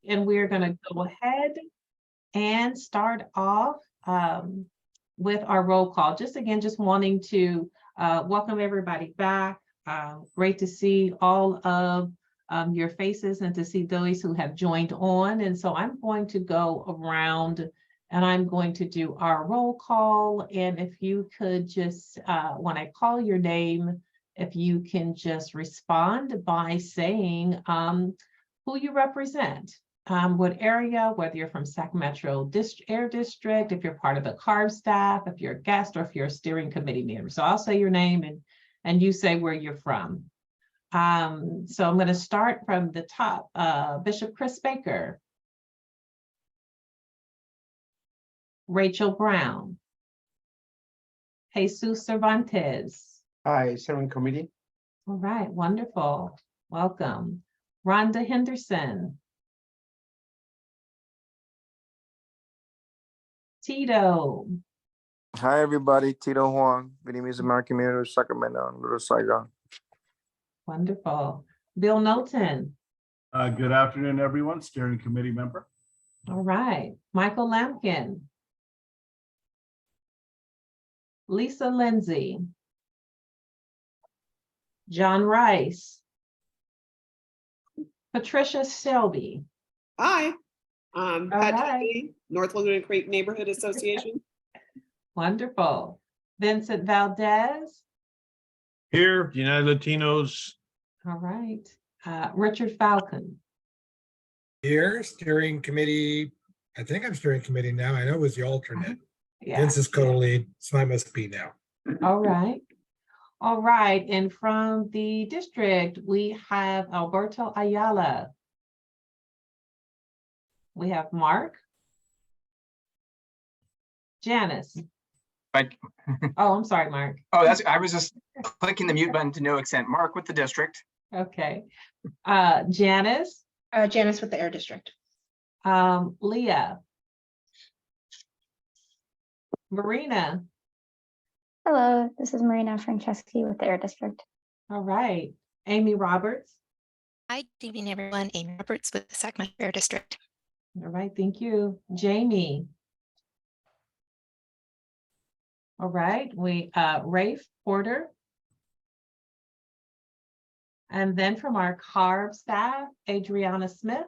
And we're going to go ahead and start off with our roll call. Just wanting to welcome everybody back. Great to see all of your faces and to see those who have joined on. And so I'm going to go around and I'm going to do our roll call. And if you could just, when I call your name, if you can just respond by saying who you represent, what area, whether you're from Sac Metro Air District, if you're part of the CARB staff, if you're a guest, or if you're a steering committee member. So I'll say your name and you say where you're from. So I'm going to start from the top. Bishop Chris Baker. Rachel Brown. Jesus Cervantes. Hi, Steering Committee. All right, wonderful. Welcome. Rhonda Henderson. Tito. Hi, everybody. Tito Huang, Vietnamese American Community of Sacramento and Little Saigon. Wonderful. Bill Knowlton. Good afternoon, everyone. Steering committee member. All right. Michael Lampkin. Lisa Lindsay. John Rice. Patricia Selby. Hi, All Pat right. Kennedy, North Laguna Creek Neighborhood Association. Wonderful. Vincent Valdez. Here, United Latinos. All right. Richard Falcon. Here, steering committee. I think I'm steering committee now. I know it was the alternate. Yeah. Vince is co-lead, so I must be now. All right. All right. And from the district, we have Alberto Ayala. We have Mark. Janice. But Oh, I'm sorry, Mark. oh, I was just clicking the mute button to no extent. Mark with the district. Okay. Janice. Janice with the Air District. Leah. Marina. Hello, this is Marina Franceschi with the Air District. All right. Amy Roberts. Hi, good evening, everyone. Amy Roberts with the Sac Metro Air District. All right, thank you. Jamie. All right, Rafe Porter. And then from our CARB staff, Adriana Smith.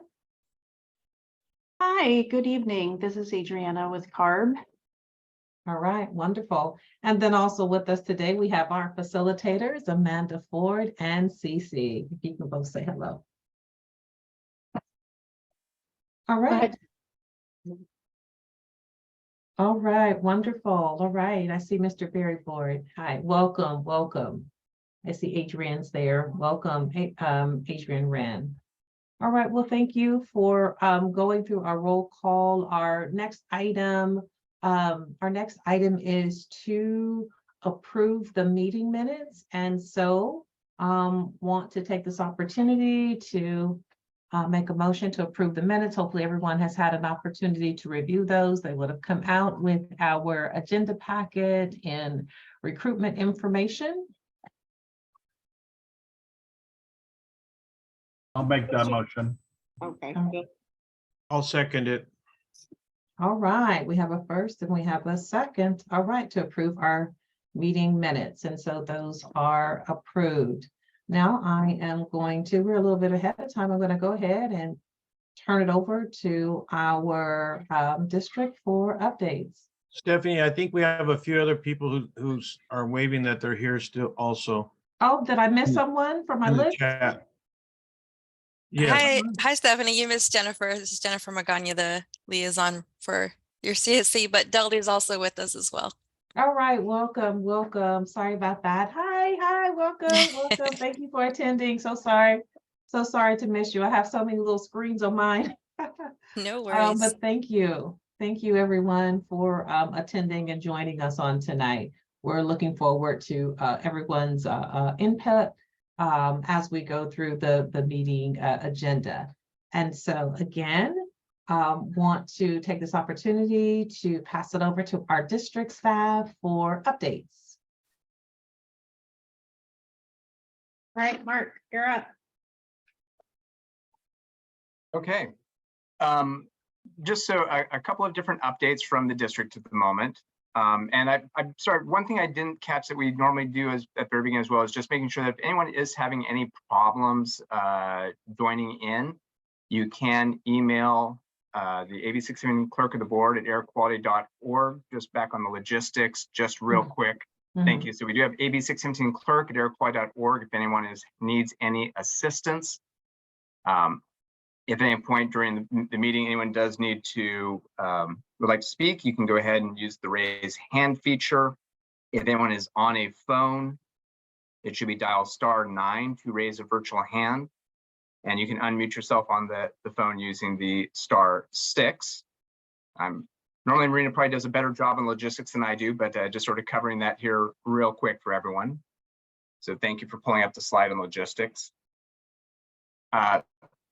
Hi, good evening. This is Adriana with CARB. All right, wonderful. And then also with us today, we have our facilitators, Amanda Ford and Cece. If you can both say hello. All right. All right, wonderful. All right, I see Mr. Barry Ford. Hi, welcome, welcome. I see Adrian's there. Welcome, Adrian Wren. All right, well, thank you for going through our roll call. Our next item is to approve the meeting minutes. And so want to take this opportunity to make a motion to approve the minutes. Hopefully everyone has had an opportunity to review those. They would have come out with our agenda packet and recruitment information. I'll make that motion. Okay. I'll second it. All right, we have a first and we have a second. All right, to approve our meeting minutes. And so those are approved. Now I am going to, we're a little bit ahead of time. I'm going to go ahead and turn it over to our district for updates. Stephanie, I think we have a few other people who are waving that they're here still also. Oh, did I miss someone from my In the list? chat. Yes. Hi, Stephanie. You missed Jennifer. This is Jennifer Magana, the liaison for your CSC, but Deldy is also with us as well. All right, welcome, welcome. Sorry about that. Hi, welcome, welcome. Thank you for attending. So sorry to miss you. I have so many little screens on mine. No worries. But thank you everyone for attending and joining us on tonight. We're looking forward to everyone's input as we go through the meeting agenda. And so again, want to take this opportunity to pass it over to our district staff for updates. All right, Mark, you're up. Okay. Just so a couple of different updates from the district at the moment. And I'm sorry, one thing I didn't catch that we normally do is at the very beginning as well is just making sure that if anyone is having any problems joining in, you can email the AB 617 clerk of the board at airquality.org. Just back on the logistics, just real quick. Thank you. So we do have AB 617 clerk at airquality.org if anyone needs any assistance. If at any point during the meeting anyone does need to would like to speak, you can go ahead and use the raise hand feature. If anyone is on a phone, it should be dial *9 to raise a virtual hand. And you can unmute yourself on the phone using the *6. Normally Marina probably does a better job on logistics than I do, but just sort of covering that here real quick for everyone. So thank you for pulling up the slide on logistics.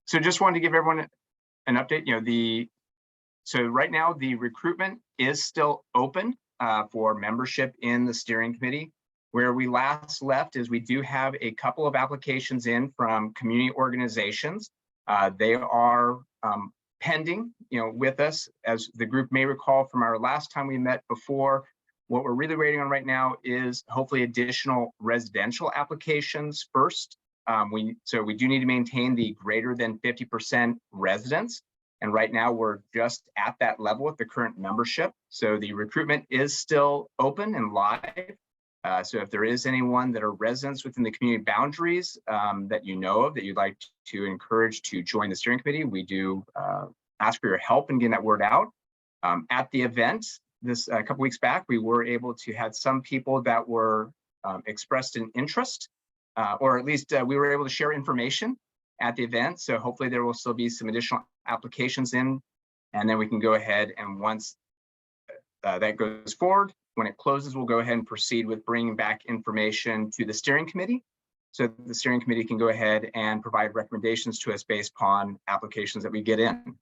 So just wanted to give everyone an update. So right now the recruitment is still open for membership in the steering committee. Where we last left is we do have a couple of applications in from community organizations. They are pending, with us. As the group may recall from our last time we met before, what we're really waiting on right now is hopefully additional residential applications first. So we do need to maintain the greater than 50% residents. And right now we're just at that level with the current membership. So the recruitment is still open and live. So if there is anyone that are residents within the community boundaries that you know of that you'd like to encourage to join the steering committee, we do ask for your help in getting that word out. At the event a couple weeks back, we were able to have some people that were expressed an interest. Or at least we were able to share information at the event. So hopefully there will still be some additional applications in, and then we can go ahead and once that goes forward, when it closes, we'll go ahead and proceed with bringing back information to the steering committee. So the steering committee can go ahead and provide recommendations to us based upon applications that we get in.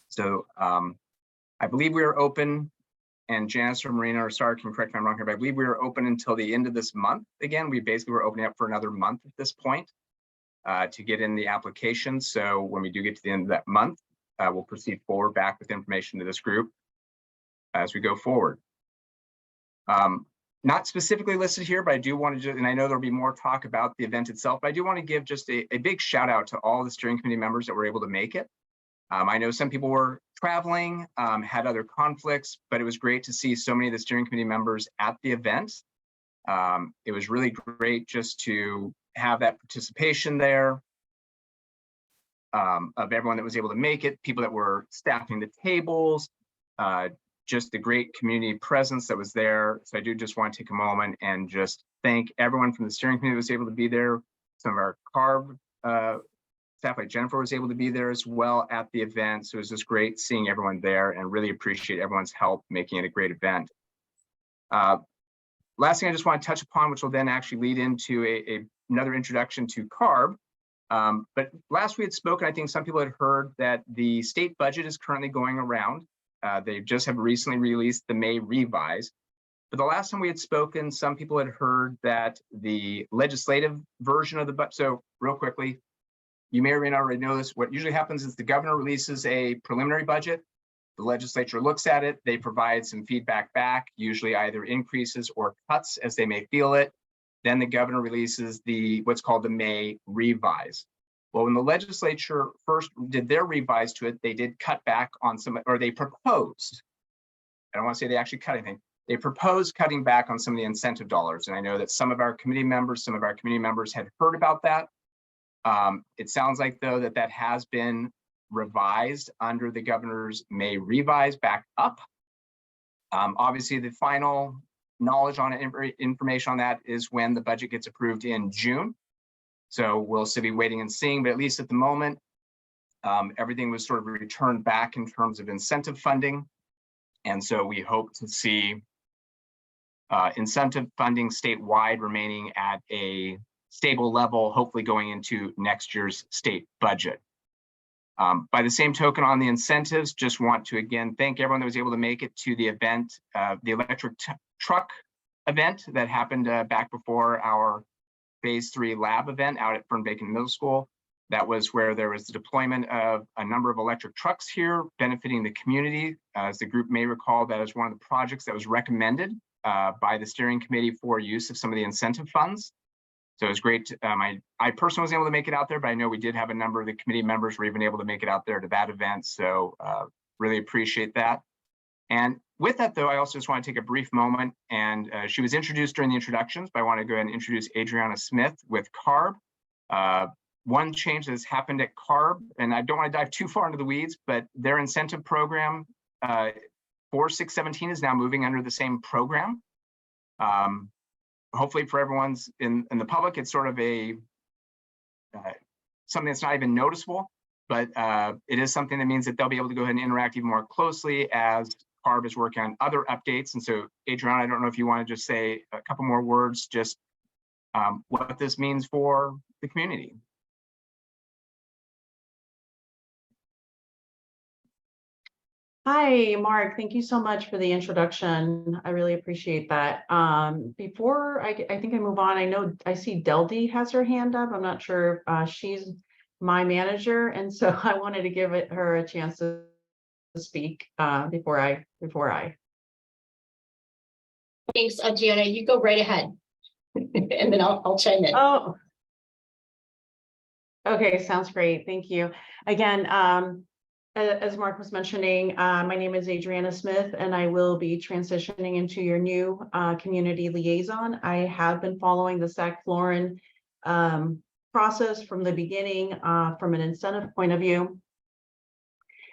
So I believe we are open. And Janice or Marina or Sarah can correct me if I'm wrong here, but I believe we are open until the end of this month. Again, we basically were opening up for another month at this point to get in the application. So when we do get to the end of that month, we'll proceed forward back with information to this group as we go forward. Not specifically listed here, but I do want to, and I know there'll be more talk about the event itself, but I do want to give just a big shout out to all the steering committee members that were able to make it. I know some people were traveling, had other conflicts, but it was great to see so many of the steering committee members at the event. It was really great just to have that participation there of everyone that was able to make it, people that were staffing the tables, just the great community presence that was there. So I do just want to take a moment and just thank everyone from the steering committee that was able to be there. Some of our CARB staff like Jennifer was able to be there as well at the event. So it was just great seeing everyone there and really appreciate everyone's help making it a great event. Last thing I just want to touch upon, which will then actually lead into another introduction to CARB. But last we had spoken, I think some people had heard that the state budget is currently going around. They just have recently released the May revise. But the last time we had spoken, some people had heard that the legislative version of the budget, so real quickly, you may or may not already know this. What usually happens is the governor releases a preliminary budget. The legislature looks at it. They provide some feedback back, usually either increases or cuts as they may feel it. Then the governor releases what's called the May revise. Well, when the legislature first did their revise to it, they did cut back on some, or they proposed. I don't want to say they actually cut anything. They proposed cutting back on some of the incentive dollars. And I know that some of our committee members had heard about that. It sounds like, though, that has been revised under the governor's May revise back up. Obviously, the final knowledge on it, information on that is when the budget gets approved in June. So we'll still be waiting and seeing, but at least at the moment, everything was sort of returned back in terms of incentive funding. And so we hope to see incentive funding statewide remaining at a stable level, hopefully going into next year's state budget. By the same token on the incentives, just want to again thank everyone that was able to make it to the event, the electric truck event that happened back before our Phase 3 lab event out at Fernbacon Middle School. That was where there was the deployment of a number of electric trucks here benefiting the community. As the group may recall, that is one of the projects that was recommended by the steering committee for use of some of the incentive funds. So it was great. I personally was able to make it out there, but I know we did have a number of the committee members were even able to make it out there to that event. So really appreciate that. And with that, though, I also just want to take a brief moment. And she was introduced during the introductions, but I want to go ahead and introduce Adriana Smith with CARB. One change that has happened at CARB, and I don't want to dive too far into the weeds, but their incentive program 4617 is now moving under the same program. Hopefully for everyone's in the public, it's sort of a something that's not even noticeable, but it is something that means that they'll be able to go ahead and interact even more closely as CARB is working on other updates. And so, Adriana, I don't know if you want to just say a couple more words, just what this means for the community. Hi, Mark. Thank you so much for the introduction. I really appreciate that. Before I think I move on, I know I see Deldy has her hand up. I'm not sure if she's my manager, and so I wanted to give her a chance to speak before I. Thanks, Adriana. You go right ahead, and then I'll chime in. Oh, okay, sounds great. Thank you. Again, as Mark was mentioning, my name is Adriana Smith, and I will be transitioning into your new community liaison. I have been following the SAC-Florin process from the beginning, from an incentive point of view.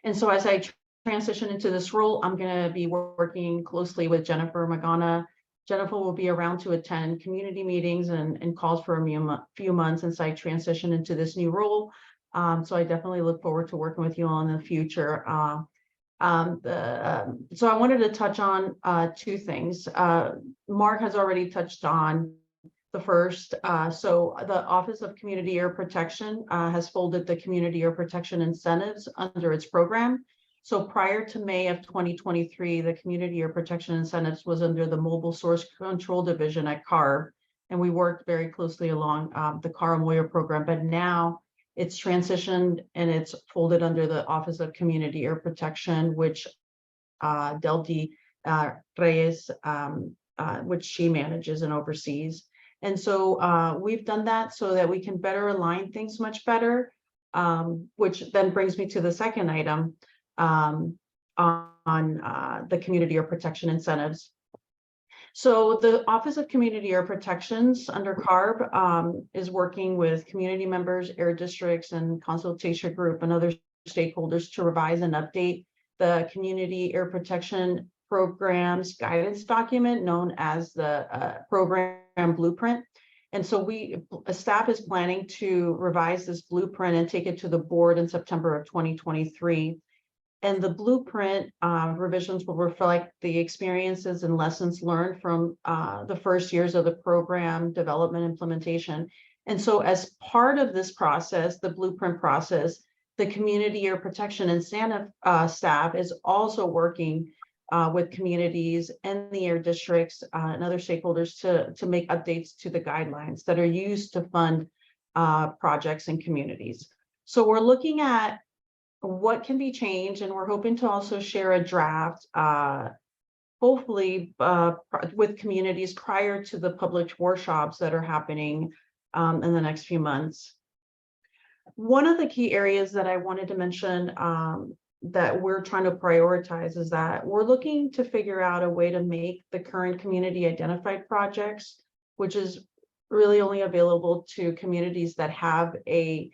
And so as I transition into this role, I'm going to be working closely with Jennifer Magana. Jennifer will be around to attend community meetings and calls for a few months as I transition into this new role. So I definitely look forward to working with you all in the future. So I wanted to touch on two things. Mark has already touched on the first. So the Office of Community Air Protection has folded the Community Air Protection incentives under its program. So prior to May of 2023, the Community Air Protection incentives was under the Mobile Source Control Division at CARB, and we worked very closely along the CARB-MOYA program. But now it's transitioned and it's folded under the Office of Community Air Protection, which Deldy Reyes, which she manages and oversees. And so we've done that so that we can better align things much better, which then brings me to the second item on the Community Air Protection incentives. So the Office of Community Air Protections under CARB is working with community members, air districts, and consultation group and other stakeholders to revise and update the Community Air Protection Program's guidance document known as the program blueprint. And so staff is planning to revise this blueprint and take it to the board in September of 2023. And the blueprint revisions will reflect the experiences and lessons learned from the first years of the program development implementation. And so as part of this process, the blueprint process, the Community Air Protection incentive staff is also working with communities and the air districts and other stakeholders to make updates to the guidelines that are used to fund projects and communities. So we're looking at what can be changed, and we're hoping to also share a draft, hopefully with communities prior to the public workshops that are happening in the next few months. One of the key areas that I wanted to mention that we're trying to prioritize is that we're looking to figure out a way to make the current community identified projects, which is really only available to communities that have a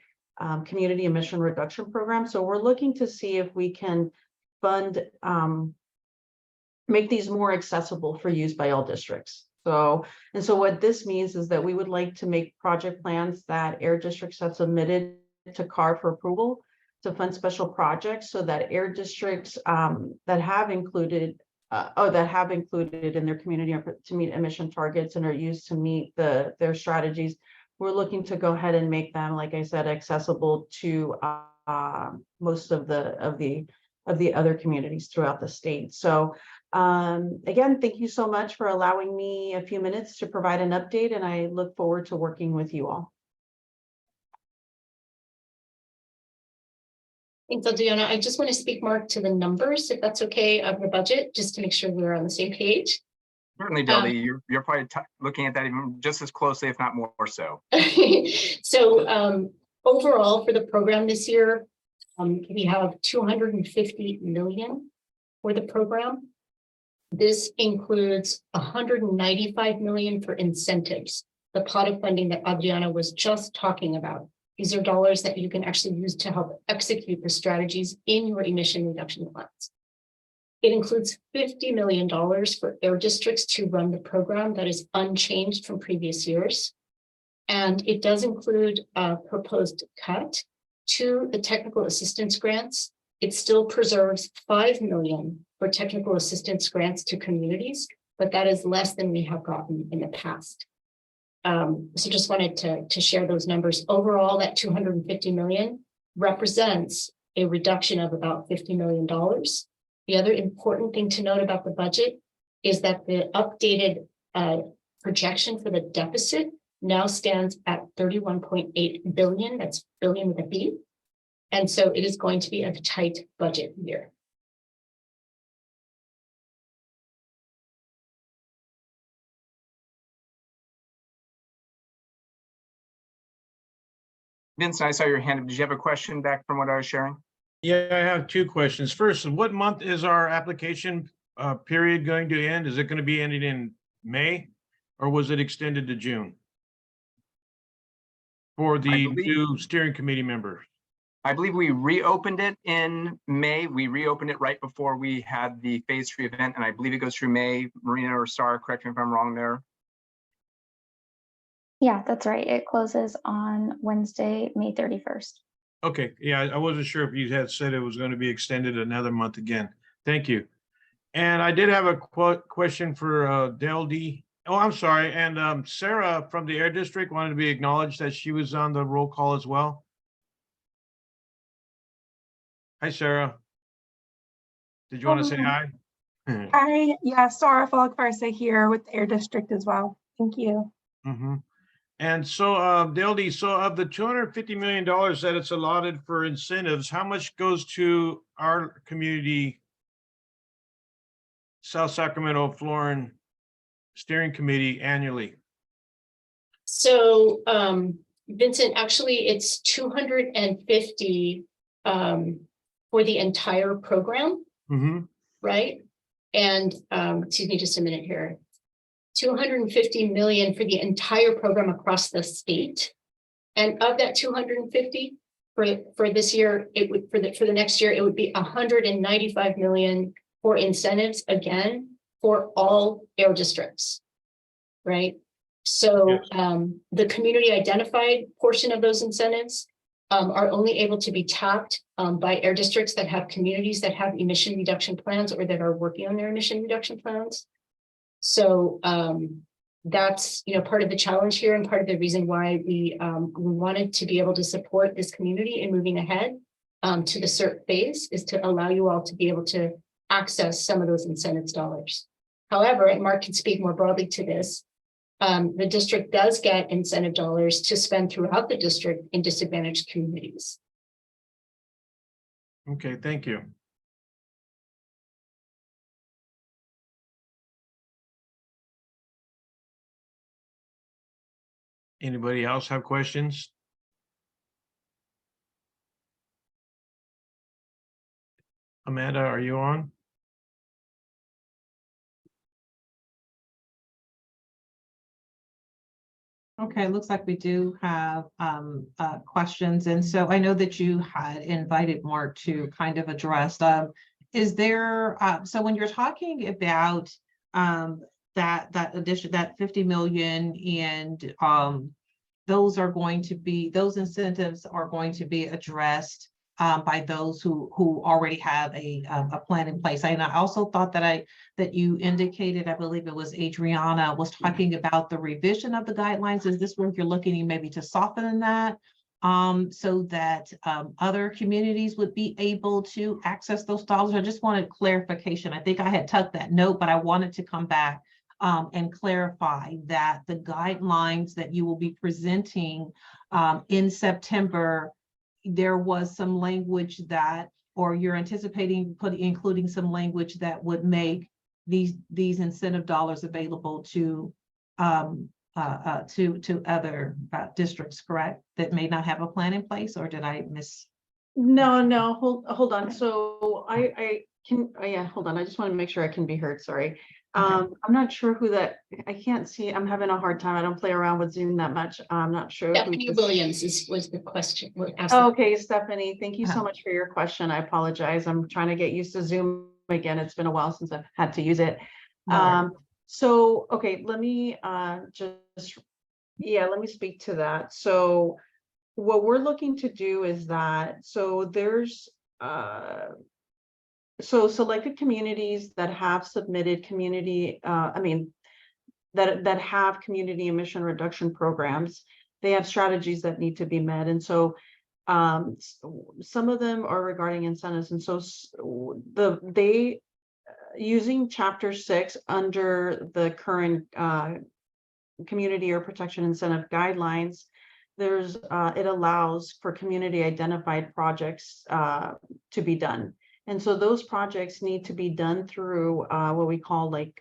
community emission reduction program. So we're looking to see if we can fund, make these more accessible for use by all districts. So what this means is that we would like to make project plans that air districts have submitted to CARB for approval to fund special projects, so that air districts that have included in their community to meet emission targets and are used to meet their strategies, we're looking to go ahead and make them, like I said, accessible to most of the other communities throughout the state. So again, thank you so much for allowing me a few minutes to provide an update, and I look forward to working with you all. Thanks, Adriana. I just want to speak, Mark, to the numbers, if that's okay, of the budget, just to make sure we're on the same page. Certainly, Dudley, you're probably looking at that even just as closely, if not more so. So overall, for the program this year, we have 250 million for the program. This includes 195 million for incentives, the pot of funding that Adriana was just talking about. These are dollars that you can actually use to help execute the strategies in your emission reduction plans. It includes $50 million for air districts to run the program that is unchanged from previous years. And it does include a proposed cut to the technical assistance grants. It still preserves 5 million for technical assistance grants to communities, but that is less than we have gotten in the past. So just wanted to share those numbers. Overall, that 250 million represents a reduction of about $50 million. The other important thing to note about the budget is that the updated projection for the deficit now stands at 31.8 billion. That's billion with a B. And so it is going to be a tight budget year. Vincent, I saw your hand. Did you have a question back from what I was sharing? Yeah, I have two questions. First, what month is our application period going to end? Is it going to be ending in May, or was it extended to June? For the new steering committee members? I believe we reopened it in May. We reopened it right before we had the phase 3 event, and I believe it goes through May. Marina or Sarah, correct me if I'm wrong there. Yeah, that's right. It closes on Wednesday, May 31st. Okay, yeah, I wasn't sure if you had said it was going to be extended another month again. Thank you. And I did have a question for Del D. Oh, I'm sorry. And Sarah from the Air District wanted to be acknowledged that she was on the roll call as well. Hi, Sarah. Did you want to say hi? Hi, yeah, Sarah Falkvarsa here with the Air District as well. Thank you. Mm-hmm. And so, Del D, so of the $250 million that it's allotted for incentives, how much goes to our community, South Sacramento, Florin Steering Committee annually? So, Vincent, actually, it's 250 for the entire program, right? And excuse me just a minute here. 250 million for the entire program across the state. And of that 250 for this year, it would for the next year, it would be 195 million for incentives, again, for all air districts, right? So the community identified portion of those incentives are only able to be tapped by air districts that have communities that have emission reduction plans or that are working on their emission reduction plans. So that's, you know, part of the challenge here and part of the reason why we wanted to be able to support this community in moving ahead to the CERT phase is to allow you all to be able to access some of those incentives dollars. However, and Mark can speak more broadly to this, the district does get incentive dollars to spend throughout the district in disadvantaged communities. Okay, thank you. Anybody else have questions? Amanda, are you on? Okay, looks like we do have questions. And so I know that you had invited Mark to kind of address, is there, so when you're talking about that addition, that 50 million and those are going to be, those incentives are going to be addressed by those who already have a plan in place. And I also thought that you indicated, I believe it was Adriana, was talking about the revision of the guidelines. Is this where you're looking maybe to soften that so that other communities would be able to access those dollars? I just wanted clarification. I think I had tucked that note, but I wanted to come back and clarify that the guidelines that you will be presenting in September there was some language that, or you're anticipating including some language that would make these incentive dollars available to other districts, correct? That may not have a plan in place, or did I miss? No, hold on. So I can, yeah, hold on. I just want to make sure I can be heard. Sorry. I'm not sure who that, I can't see. I'm having a hard time. I don't play around with Zoom that much. I'm not sure. who Stephanie this- Williams was the question. Okay, Stephanie, thank you so Uh-huh. much for your question. I apologize. I'm trying to get used to Zoom again. It's been a while since I've had to use it. So, okay, let me let me speak to that. So what we're looking to do is that, so there's so selected communities that have submitted community, that have community emission reduction programs, they have strategies that need to be met. And so some of them are regarding incentives. And so using chapter 6 under the current community or protection incentive guidelines, there's it allows for community identified projects to be done. And so those projects need to be done through what we call like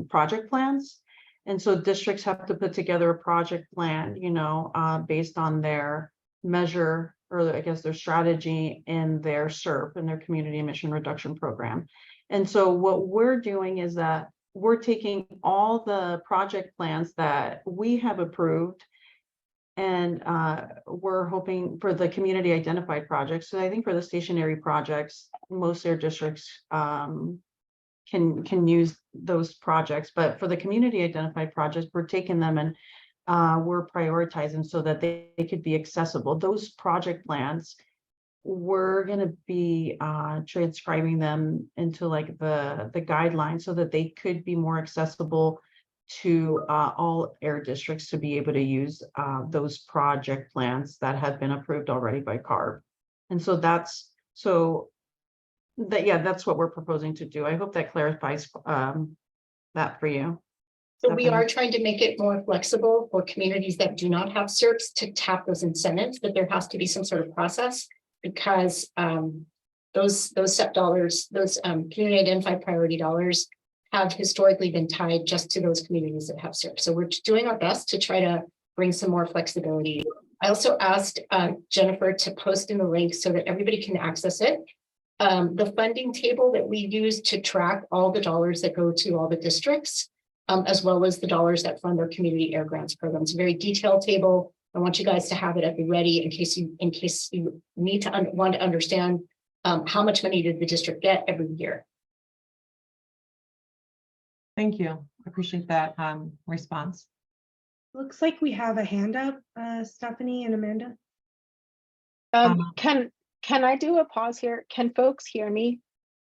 project plans. And so districts have to put together a project plan, based on their measure, or I guess their strategy in their SERP, in their community emission reduction program. And so what we're doing is that we're taking all the project plans that we have approved, and we're hoping for the community identified projects. So I think for the stationary projects, most their districts can use those projects. But for the community identified projects, we're taking them and we're prioritizing so that they could be accessible. Those project plans, we're going to be transcribing them into like the guidelines so that they could be more accessible to all air districts to be able to use those project plans that have been approved already by CARB. And so that's what we're proposing to do. I hope that clarifies that for you. So we are trying to make it more flexible for communities that do not have SERPs to tap those incentives, but there has to be some sort of process, because those SEP dollars, those community identified priority dollars, have historically been tied just to those communities that have SERP. So we're doing our best to try to bring some more flexibility. I also asked Jennifer to post in the link so that everybody can access it. The funding table that we use to track all the dollars that go to all the districts, as well as the dollars that fund our community air grants programs. Very detailed table. I want you guys to have it at the ready in case you need to want to understand how much money did the district get every year. Thank you. I appreciate that response. Looks like we have a hand up, Stephanie and Amanda. Can I do a pause here? Can folks hear me?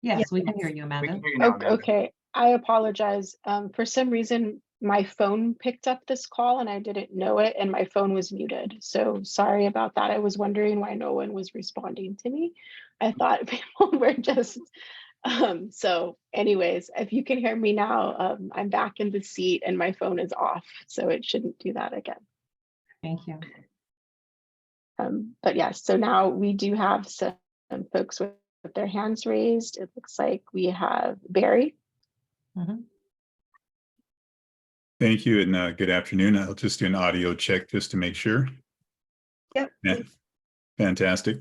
Yes, we can hear you, We Amanda. can hear you now, Amanda. Okay, I apologize. For some reason, my phone picked up this call and I didn't know it, and my phone was muted. So sorry about that. I was wondering why no one was responding to me. I thought people were just, so anyways, if you can hear me now, I'm back in the seat and my phone is off, so it shouldn't do that again. Thank you. But yes, so now we do have some folks with their hands raised. It looks like we have Barry. Thank you, and good afternoon. I'll just do an audio check just to make sure. Yep. Yeah, fantastic.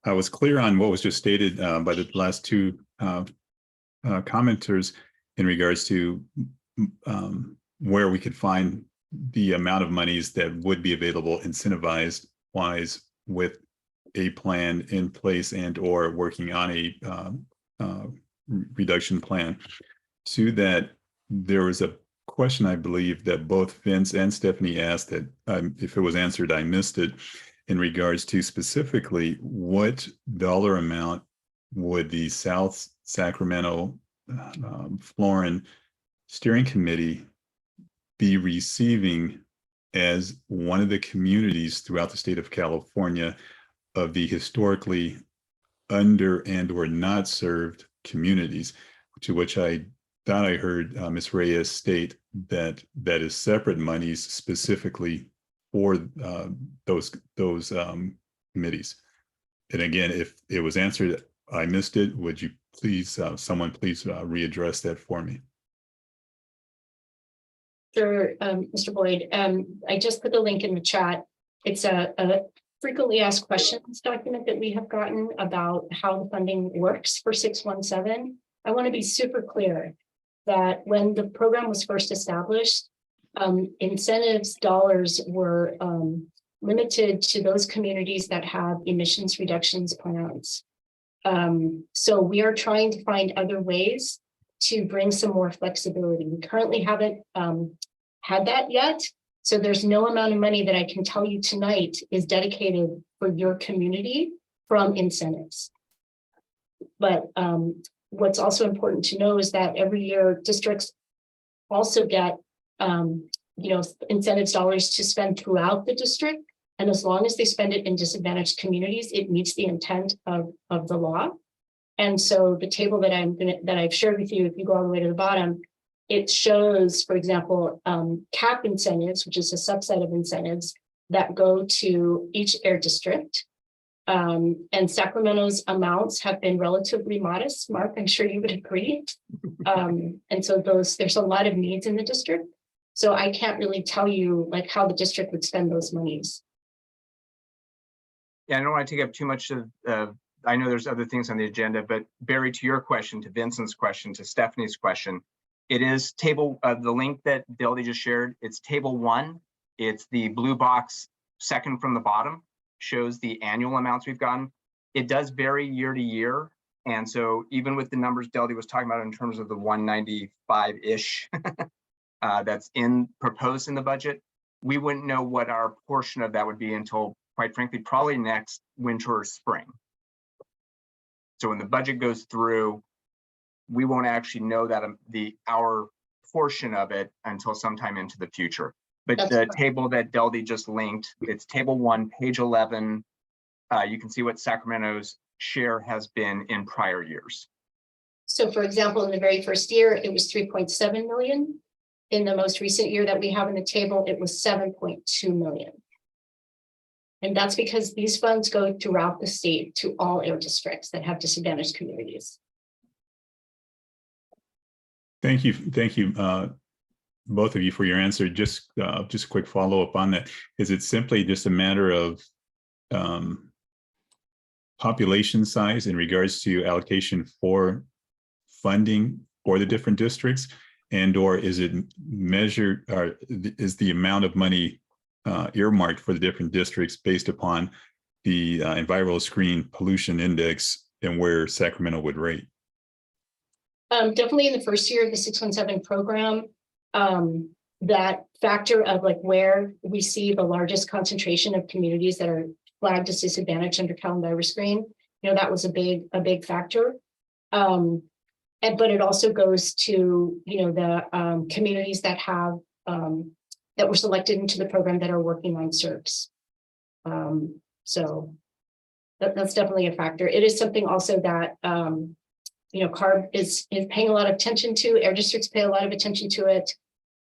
I was clear on what was just stated by the last two commenters in regards to where we could find the amount of monies that would be available incentivized wise with a plan in place and or working on a reduction plan. To that, there was a question I believe that both Vince and Stephanie asked that if it was answered, I missed it, in regards to specifically what dollar amount would the South Sacramento Florin Steering Committee be receiving as one of the communities throughout the state of California of the historically under and or not served communities, to which I thought I heard Ms. Reyes state that that is separate monies specifically for those committees. And again, if it was answered, I missed it, would you please, someone please readdress that for me? Sure, Mr. Boyd, I just put the link in the chat. It's a frequently asked questions document that we have gotten about how the funding works for 617. I want to be super clear that when the program was first established, incentives dollars were limited to those communities that have emissions reductions plans. So we are trying to find other ways to bring some more flexibility. We currently haven't had that yet. So there's no amount of money that I can tell you tonight is dedicated for your community from incentives. But what's also important to know is that every year districts also get incentives dollars to spend throughout the district. And as long as they spend it in disadvantaged communities, it meets the intent of the law. And so the table that I've shared with you, if you go all the way to the bottom, it shows, for example, CAP incentives, which is a subset of incentives that go to each air district. And Sacramento's amounts have been relatively modest. Mark, I'm sure you would agree. And so there's a lot of needs in the district. So I can't really tell you like how the district would spend those monies. Yeah, I don't want to take up too much of, I know there's other things on the agenda, but Barry, to your question, to Vincent's question, to Stephanie's question, it is table, the link that Deldy just shared, it's table 1. It's the blue box second from the bottom, shows the annual amounts we've gotten. It does vary year to year. And so even with the numbers Deldy was talking about in terms of the 195-ish that's proposed in the budget, we wouldn't know what our portion of that would be until, quite frankly, probably next winter or spring. So when the budget goes through, we won't actually know that our portion of it until sometime into the future. But That's the correct. table that Deldy just linked, it's table 1, page 11. You can see what Sacramento's share has been in prior years. So for example, in the very first year, it was 3.7 million. In the most recent year that we have in the table, it was 7.2 million. And that's because these funds go throughout the state to all air districts that have disadvantaged communities. Thank you, both of you for your answer. Just a quick follow-up on that. Is it simply just a matter of population size in regards to allocation for funding for the different districts, and or is it measured, or is the amount of money earmarked for the different districts based upon the environmental screen pollution index and where Sacramento would rate? Definitely in the first year of the 617 program, that factor of like where we see the largest concentration of communities that are flagged as disadvantaged under Cal Enviroscreen, that was a big factor. But it also goes to, the communities that have, that were selected into the program that are working on CERCs. So that's definitely a factor. It is something also that, CARB is paying a lot of attention to. Air districts pay a lot of attention to it.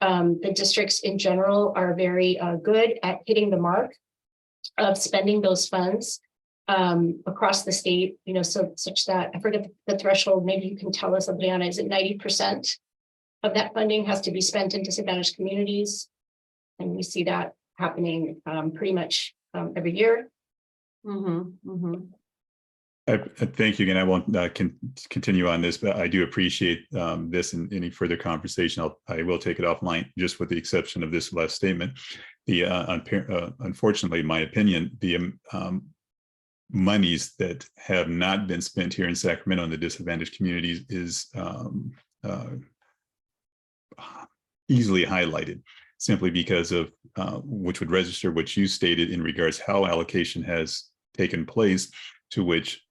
The districts in general are very good at hitting the mark of spending those funds across the state, such that I forget the threshold. Maybe you can tell us, Adriana, is it 90% of that funding has to be spent in disadvantaged communities? And we see that happening pretty much every year. Thank you again. I won't continue on this, but I do appreciate this and any further conversation. I will take it offline, just with the exception of this last statement. Unfortunately, in my opinion, the monies that have not been spent here in Sacramento in the disadvantaged communities is easily highlighted, simply because of which would register what you stated in regards how allocation has taken place, to which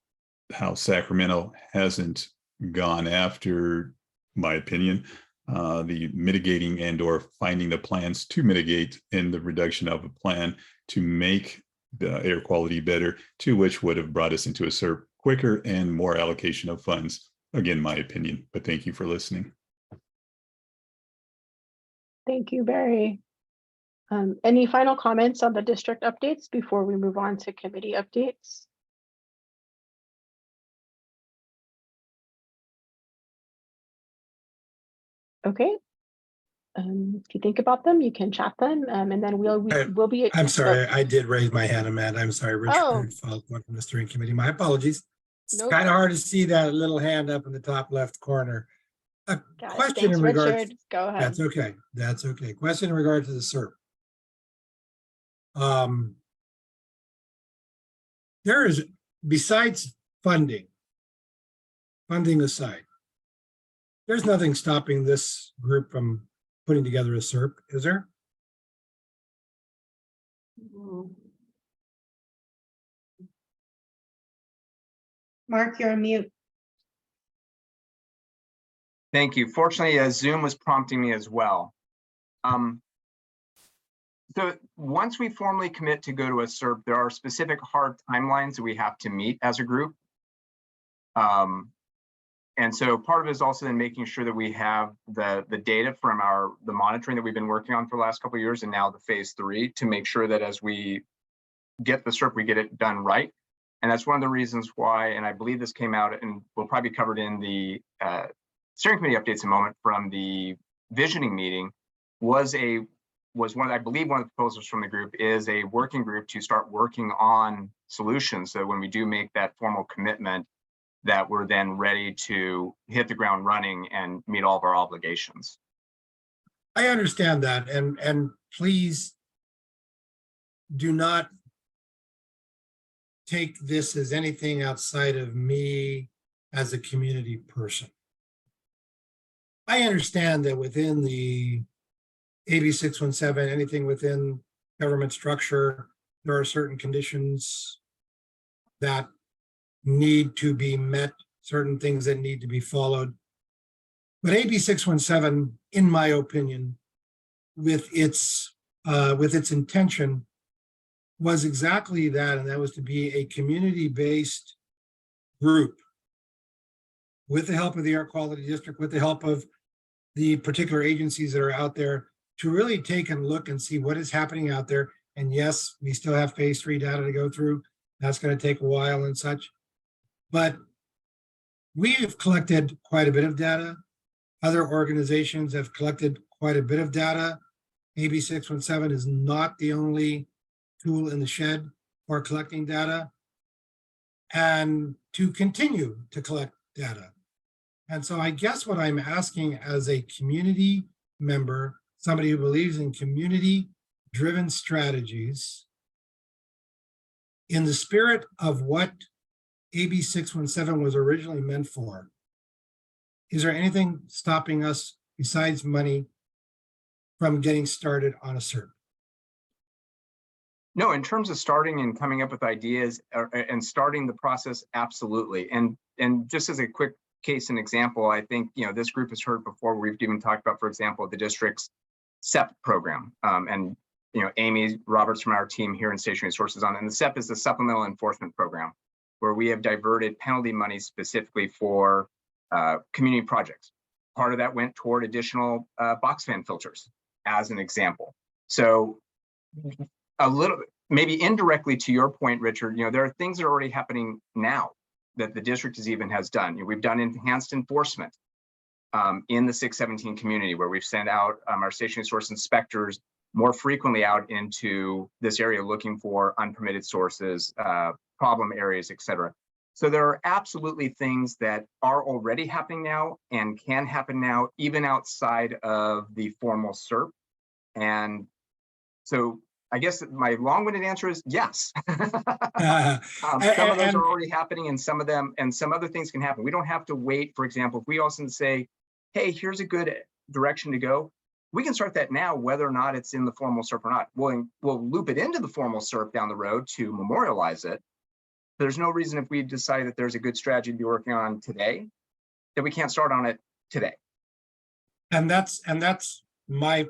how Sacramento hasn't gone after, my opinion, the mitigating and or finding the plans to mitigate in the reduction of a plan to make the air quality better, to which would have brought us into a SERP quicker and more allocation of funds. Again, my opinion, but thank you for listening. Thank you, Barry. Any final comments on the district updates before we move on to committee updates? Okay. If you think about them, you can chat them, and then we'll be. I'm sorry, I did raise my hand, Amanda. I'm sorry, Oh. Richard Falk, from the steering committee. My apologies. It's Nope. kind of hard to see that little hand up in the top left corner. A Got it. question Thanks, in regards. Richard. Go ahead. That's okay. That's okay. Question in regard to the SERP. There is, besides funding aside, there's nothing stopping this group from putting together a SERP, is there? Mark, you're on mute. Thank you. Fortunately, Zoom was prompting me as well. So once we formally commit to go to a SERP, there are specific hard timelines that we have to meet as a group. And so part of it is also in making sure that we have the data from the monitoring that we've been working on for the last couple of years, and now the phase 3, to make sure that as we get the SERP, we get it done right. And that's one of the reasons why, and I believe this came out and will probably be covered in the steering committee updates in a moment, from the visioning meeting, was one, I believe one of the proposals from the group is a working group to start working on solutions. So when we do make that formal commitment, that we're then ready to hit the ground running and meet all of our obligations. I understand that, and please do not take this as anything outside of me as a community person. I understand that within the AB 617, anything within government structure, there are certain conditions that need to be met, certain things that need to be followed. But AB 617, in my opinion, with its intention, was exactly that, and that was to be a community-based group with the help of the Air Quality District, with the help of the particular agencies that are out there, to really take and look and see what is happening out there. And yes, we still have phase 3 data to go through. That's going to take a while and such. But we've collected quite a bit of data. Other organizations have collected quite a bit of data. AB 617 is not the only tool in the shed for collecting data, and to continue to collect data. And so I guess what I'm asking as a community member, somebody who believes in community-driven strategies, in the spirit of what AB 617 was originally meant for, is there anything stopping us besides money from getting started on a SERP? No, in terms of starting and coming up with ideas and starting the process, absolutely. And just as a quick case and example, I think, this group has heard before, we've even talked about, for example, the district's SEP program. And Amy Roberts from our team here in Station Resources on it. And the SEP is the Supplemental Enforcement Program, where we have diverted penalty money specifically for community projects. Part of that went toward additional box fan filters, as an example. So a little, maybe indirectly to your point, Richard, there are things that are already happening now that the district has done. We've done enhanced enforcement in the 617 community, where we've sent out our station resource inspectors more frequently out into this area looking for unpermitted sources, problem areas, et cetera. So there are absolutely things that are already happening now and can happen now, even outside of the formal SERP. And so I guess my long-winded answer is yes. Some of those are already happening, and some of them, and some other things can happen. We don't have to wait. For example, if we also say, hey, here's a good direction to go, we can start that now, whether or not it's in the formal SERP or not. We'll loop it into the formal SERP down the road to memorialize it. There's no reason, if we decide that there's a good strategy to be working on today, that we can't start on it today. And that's my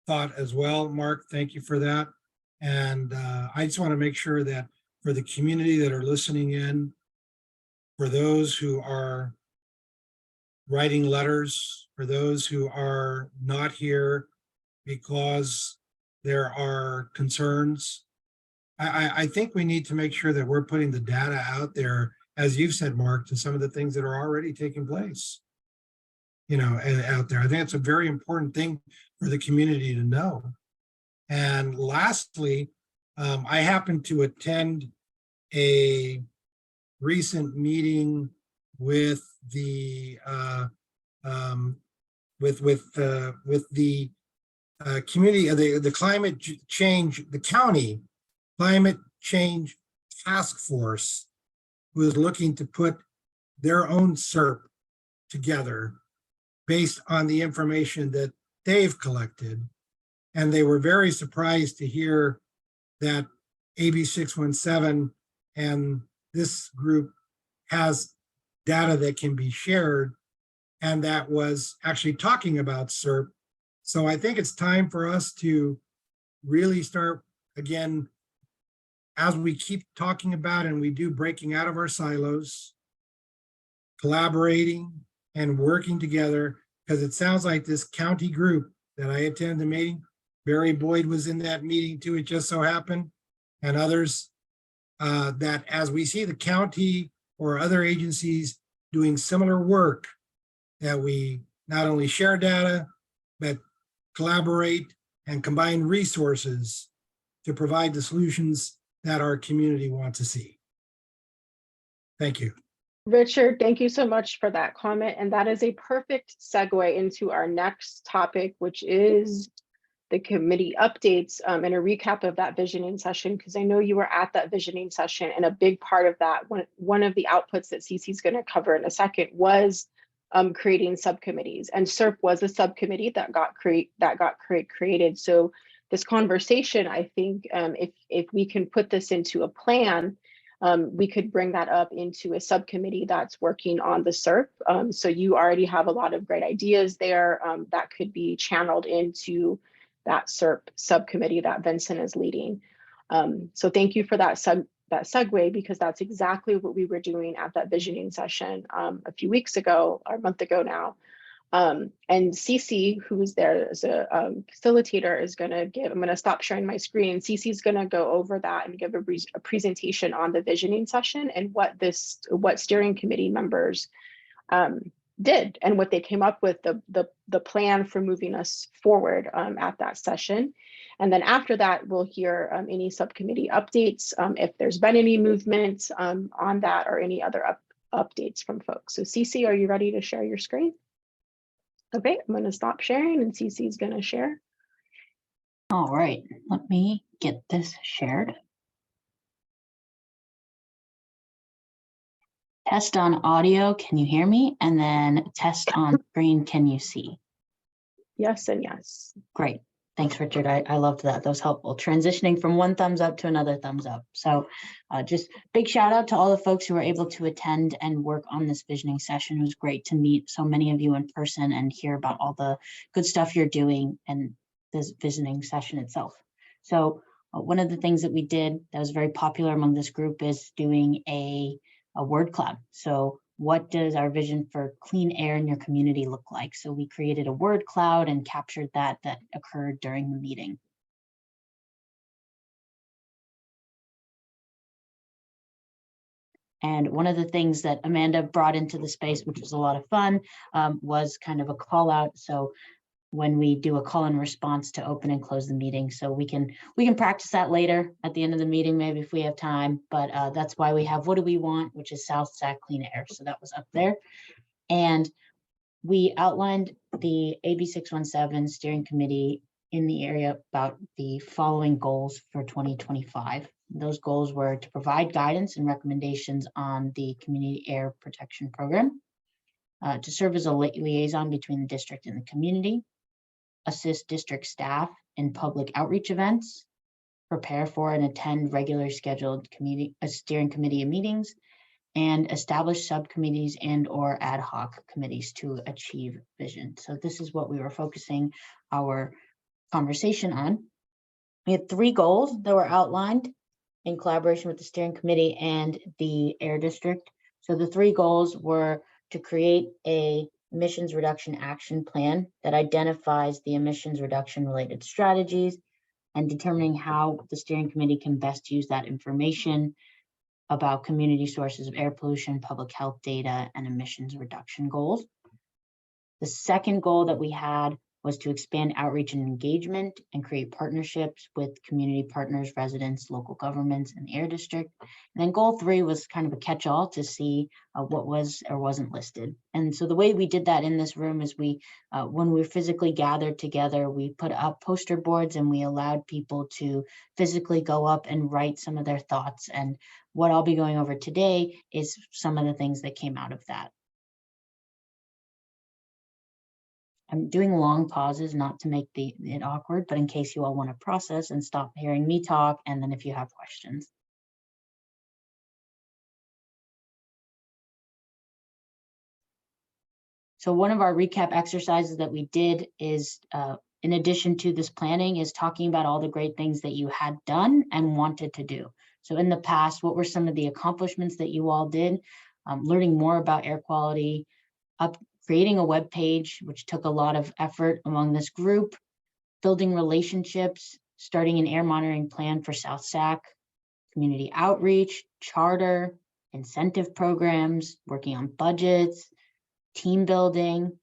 thought as well, Mark. Thank you for that. And I just want to make sure that for the community that are listening in, for those who are writing letters, for those who are not here because there are concerns, I think we need to make sure that we're putting the data out there, as you've said, Mark, to some of the things that are already taking place. out there. I think it's a very important thing for the community to know. And lastly, I happened to attend a recent meeting with the community, the climate change, the county climate change task force, who is looking to put their own SERP together based on the information that they've collected. And they were very surprised to hear that AB 617 and this group has data that can be shared, and that was actually talking about SERP. So I think it's time for us to really start, again, as we keep talking about and we do, breaking out of our silos, collaborating and working together, because it sounds like this county group that I attended the meeting, Barry Boyd was in that meeting too, it just so happened, and others, that as we see the county or other agencies doing similar work, that we not only share data, but collaborate and combine resources to provide the solutions that our community wants to see. Thank you. Richard, thank you so much for that comment. And that is a perfect segue into our next topic, which is the committee updates and a recap of that visioning session, because I know you were at that visioning session, and a big part of that, one of the outputs that Cece is going to cover in a second, was creating subcommittees, and SERP was a subcommittee that got created. So this conversation, I think, if we can put this into a plan, we could bring that up into a subcommittee that's working on the SERP. So you already have a lot of great ideas there that could be channeled into that SERP subcommittee that Vincent is leading. So thank you for that segue, because that's exactly what we were doing at that visioning session a few weeks ago, or a month ago now. And Cece, who's there as a facilitator, is going to give, I'm going to stop sharing my screen. Cece's going to go over that and give a presentation on the visioning session and what steering committee members did and what they came up with, the plan for moving us forward at that session. And then after that, we'll hear any subcommittee updates, if there's been any movement on that, or any other updates from folks. So Cece, are you ready to share your screen? Okay, I'm going to stop sharing and Cece's going to share. All right, let me get this shared. Test on audio, can you hear me? And then test on screen, can you see? Yes and yes. Great. Thanks, Richard. I loved that. That was helpful. Transitioning from one thumbs up to another thumbs up. So just big shout out to all the folks who were able to attend and work on this visioning session. It was great to meet so many of you in person and hear about all the good stuff you're doing and this visioning session itself. So one of the things that we did that was very popular among this group is doing a word cloud. So what does our vision for clean air in your community look like? So we created a word cloud and captured that occurred during the meeting. And one of the things that Amanda brought into the space, which was a lot of fun, was kind of a call out. So when we do a call and response to open and close the meeting. So we can practice that later at the end of the meeting, maybe if we have time, but that's why we have what do we want, which is South Sac Clean Air. So that was up there. And we outlined the AB 617 steering committee in the area about the following goals for 2025. Those goals were to provide guidance and recommendations on the community air protection program, to serve as a liaison between the district and the community, assist district staff in public outreach events, prepare for and attend regular scheduled steering committee meetings, and establish subcommittees and or ad hoc committees to achieve vision. So this is what we were focusing our conversation on. We had 3 goals that were outlined in collaboration with the steering committee and the air district. So the 3 goals were to create a emissions reduction action plan that identifies the emissions reduction related strategies and determining how the steering committee can best use that information about community sources of air pollution, public health data, and emissions reduction goals. The second goal that we had was to expand outreach and engagement and create partnerships with community partners, residents, local governments, and the Air District. And then goal 3 was kind of a catch-all to see what was or wasn't listed. And so the way we did that in this room is we, when we physically gathered together, we put up poster boards and we allowed people to physically go up and write some of their thoughts. And what I'll be going over today is some of the things that came out of that. I'm doing long pauses, not to make it awkward, but in case you all want to process and stop hearing me talk, and then if you have questions. So one of our recap exercises that we did is, in addition to this planning, is talking about all the great things that you had done and wanted to do. So in the past, what were some of the accomplishments that you all did? Learning more about air quality, creating a web page, which took a lot of effort among this group, building relationships, starting an air monitoring plan for South Sac, community outreach, charter, incentive programs, working on budgets, team building,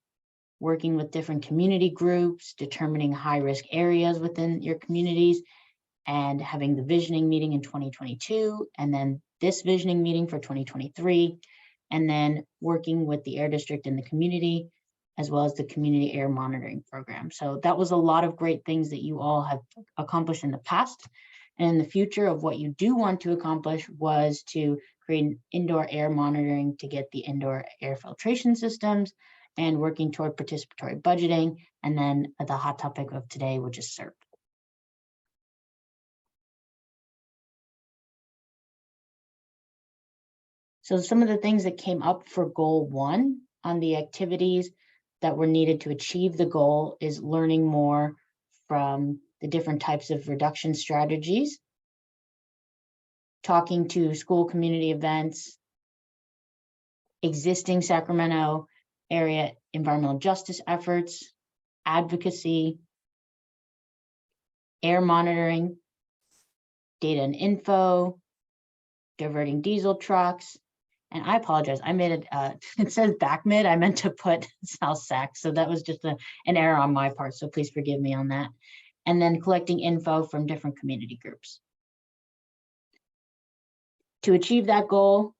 working with different community groups, determining high-risk areas within your communities, and having the visioning meeting in 2022, and then this visioning meeting for 2023, and then working with the Air District and the community, as well as the community air monitoring program. So that was a lot of great things that you all have accomplished in the past. And in the future of what you do want to accomplish was to create an indoor air monitoring to get the indoor air filtration systems and working toward participatory budgeting. And then the hot topic of today, which is CERP. So some of the things that came up for goal 1 on the activities that were needed to achieve the goal is learning more from the different types of reduction strategies, talking to school community events, existing Sacramento area environmental justice efforts, advocacy, air monitoring, data and info, diverting diesel trucks. And I apologize, I made it, it says back mid, I meant to put South Sac. So that was just an error on my part. So please forgive me on that. And then collecting info from different community groups. To achieve that goal,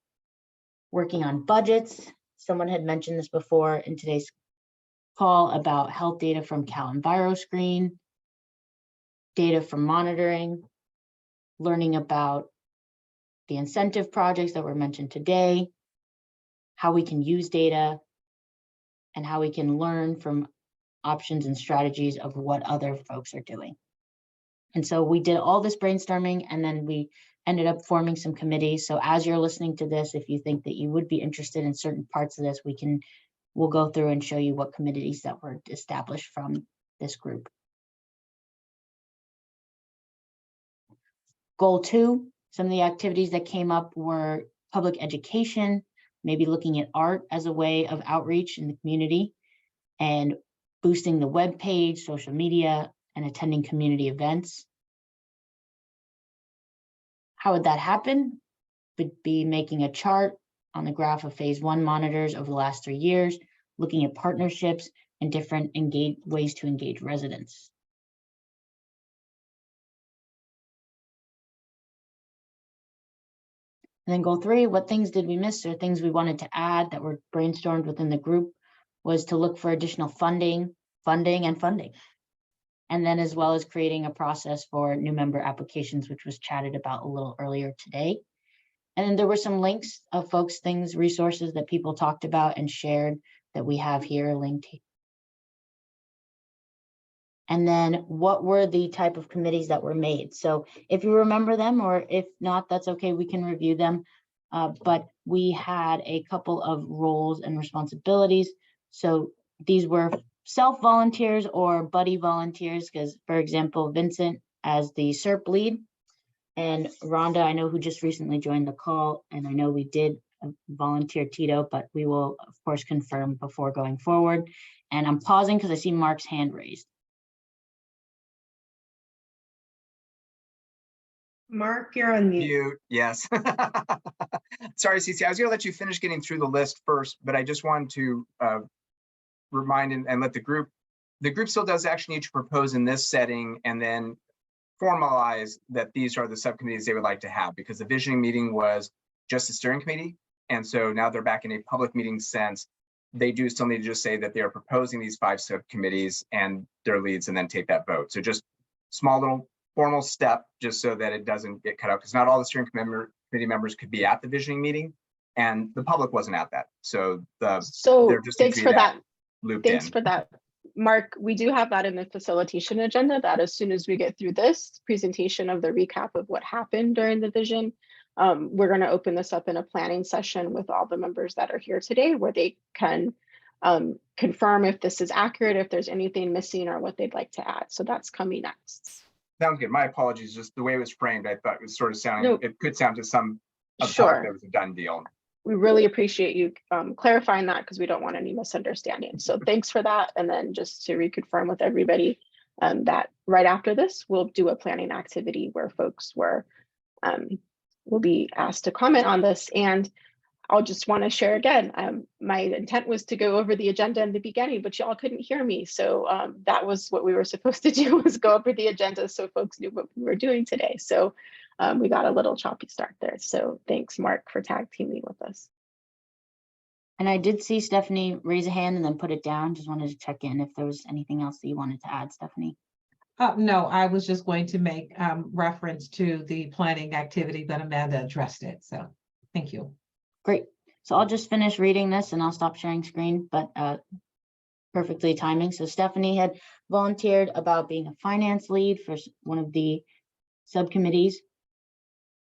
working on budgets. Someone had mentioned this before in today's call about health data from Cal EnviroScreen, data from monitoring, learning about the incentive projects that were mentioned today, how we can use data, and how we can learn from options and strategies of what other folks are doing. And so we did all this brainstorming, and then we ended up forming some committees. So as you're listening to this, if you think that you would be interested in certain parts of this, we'll go through and show you what committees that were established from this group. Goal 2, some of the activities that came up were public education, maybe looking at art as a way of outreach in the community, and boosting the web page, social media, and attending community events. How would that happen? Would be making a chart on the graph of phase 1 monitors over the last 3 years, looking at partnerships and different ways to engage residents. And then goal 3, what things did we miss or things we wanted to add that were brainstormed within the group was to look for additional funding. And then as well as creating a process for new member applications, which was chatted about a little earlier today. And then there were some links of folks, things, resources that people talked about and shared that we have here linked. And then what were the type of committees that were made? So if you remember them, or if not, that's okay, we can review them. But we had a couple of roles and responsibilities. So these were self-volunteers or buddy volunteers, because for example, Vincent as the CERP lead, and Rhonda, I know, who just recently joined the call, and I know we did volunteer Tito, but we will of course confirm before going forward. And I'm pausing because I see Mark's hand raised. Mark, you're on mute. Mute, yes. Sorry, Cece, I was gonna let you finish getting through the list first, but I just wanted to remind and let the group still does actually need to propose in this setting and then formalize that these are the subcommittees they would like to have, because the visioning meeting was just a steering committee. And so now they're back in a public meeting sense. They do still need to just say that they are proposing these 5 subcommittees and their leads and then take that vote. So just small little formal step, just so that it doesn't get cut out, because not all the steering committee members could be at the visioning meeting and the public wasn't at that. So So just thanks need to for be that. looped Thanks in. for that, Mark. We do have that in the facilitation agenda, that as soon as we get through this presentation of the recap of what happened during the vision, we're going to open this up in a planning session with all the members that are here today, where they can confirm if this is accurate, if there's anything missing, or what they'd like to add. So that's coming next. Sounds good. My apologies, just the way it was framed, I thought it was sort of sounding, No. it could sound to some of the Sure. public that it was a done deal. We really appreciate you clarifying that, because we don't want any misunderstanding. So thanks for that. And then just to reconfirm with everybody that right after this, we'll do a planning activity where folks will be asked to comment on this. And I'll just want to share again, my intent was to go over the agenda in the beginning, but y'all couldn't hear me. So that was what we were supposed to do, was go over the agenda so folks knew what we were doing today. So we got a little choppy start there. So thanks, Mark, for tag teaming with us. And I did see Stephanie raise a hand and then put it down. Just wanted to check in if there was anything else that you wanted to add, Stephanie. No, I was just going to make reference to the planning activity, but Amanda addressed it. So thank you. Great. So I'll just finish reading this and I'll stop sharing screen, but perfectly timing. So Stephanie had volunteered about being a finance lead for one of the subcommittees.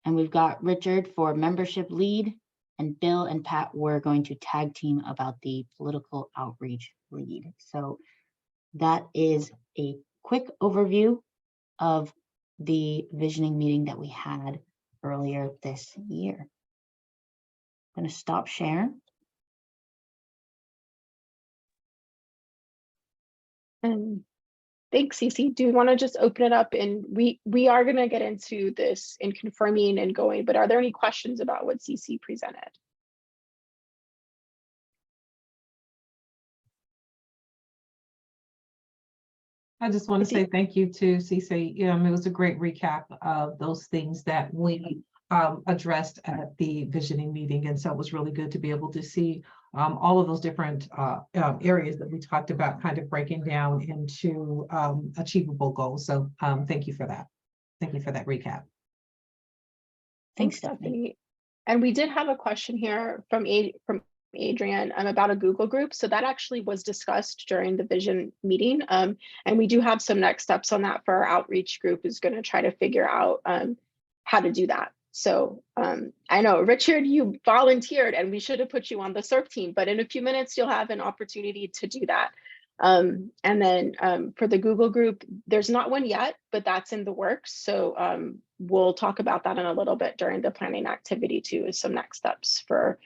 And we've got Richard for membership lead, and Bill and Pat were going to tag team about the political outreach lead. So that is a quick overview of the visioning meeting that we had earlier this year. I'm going to stop sharing. Thanks, Cece. Do you want to just open it up? And we are going to get into this in confirming and going, but are there any questions about what Cece presented? I just want to say thank you to Cece. It was a great recap of those things that we addressed at the visioning meeting. And so it was really good to be able to see all of those different areas that we talked about, kind of breaking down into achievable goals. So thank you for that. Thank you for that recap. Thanks, Stephanie. And we did have a question here from Adrian about a Google group. So that actually was discussed during the vision meeting. And we do have some next steps on that for our outreach group, is going to try to figure out how to do that. So I know, Richard, you volunteered and we should have put you on the SERP team, but in a few minutes, you'll have an opportunity to do that. And then for the Google group, there's not one yet, but that's in the works. So we'll talk about that in a little bit during the planning activity too, as some next steps for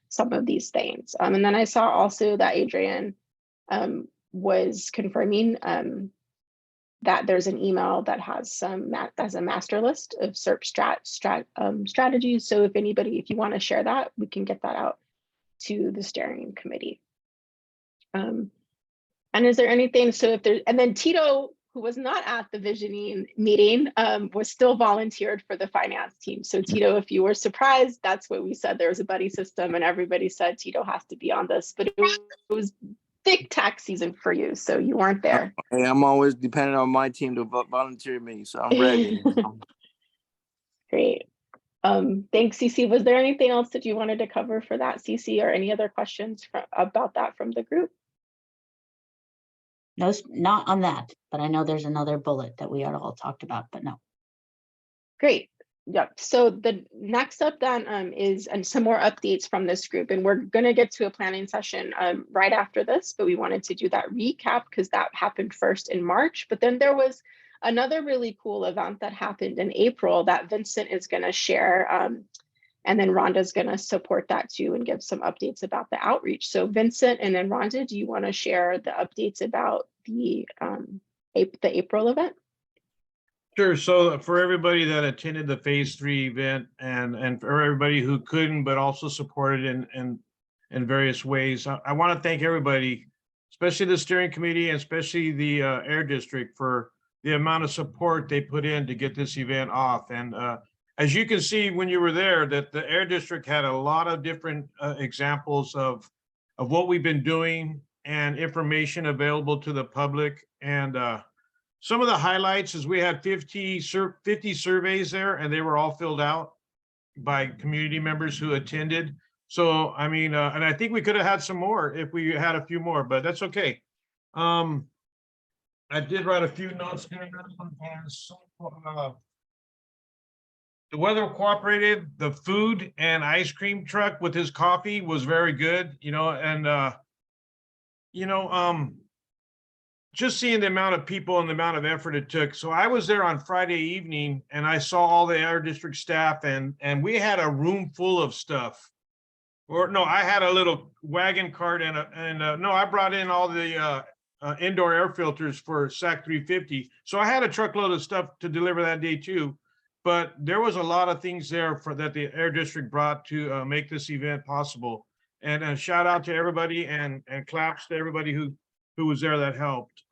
some of these things. And then I saw also that Adrian was confirming that there's an email that has some as a master list of SERP strategies. So if you want to share that, we can get that out to the steering committee. And is there anything, so if there, and then Tito, who was not at the visioning meeting, was still volunteered for the finance team. So Tito, if you were surprised, that's what we said. There was a buddy system and everybody said Tito has to be on this, but it was big tax season for you, so you weren't there. Hey, I'm always dependent on my team to volunteer me, so I'm ready. Great. Thanks, Cece. Was there anything else that you wanted to cover for that, Cece, or any other questions about that from the group? No, not on that, but I know there's another bullet that we had all talked about, but no. Great. Yep. So the next up then is some more updates from this group, and we're going to get to a planning session right after this, but we wanted to do that recap because that happened first in March. But then there was another really cool event that happened in April that Vincent is going to share, and then Rhonda's going to support that too and give some updates about the outreach. So Vincent and then Rhonda, do you want to share the updates about the April event? Sure. So for everybody that attended the phase 3 event and for everybody who couldn't, but also supported in various ways, I want to thank everybody especially the steering committee and especially the Air District for the amount of support they put in to get this event off. And as you can see when you were there, that the Air District had a lot of different examples of what we've been doing and information available to the public. And some of the highlights is we had 50 surveys there, and they were all filled out by community members who attended. So, I mean, and I think we could have had some more if we had a few more, but that's okay. I did write a few notes here. The weather cooperated, the food and ice cream truck with his coffee was very good, you know, and, just seeing the amount of people and the amount of effort it took. So I was there on Friday evening and I saw all the Air District staff and we had a room full of stuff. Or no, I had a little wagon cart and no, I brought in all the indoor air filters for SAC 350. So I had a truckload of stuff to deliver that day too. But there was a lot of things there that the Air District brought to make this event possible. And shout out to everybody and claps to everybody who was there that helped.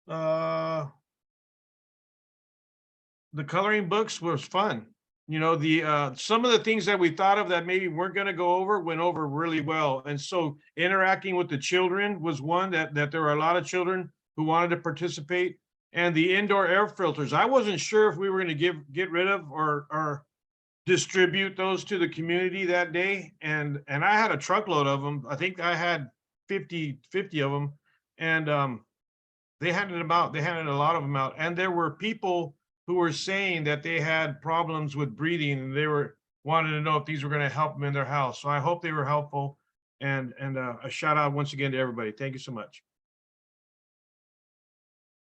The coloring books was fun. You know, some of the things that we thought of that maybe weren't going to go over went over really well. And so interacting with the children was one that there were a lot of children who wanted to participate. And the indoor air filters, I wasn't sure if we were going to get rid of or distribute those to the community that day. And I had a truckload of them. I think I had 50 of them. And they handed a lot of them out. And there were people who were saying that they had problems with breathing and they wanted to know if these were going to help them in their house. So I hope they were helpful. And a shout out once again to everybody. Thank you so much.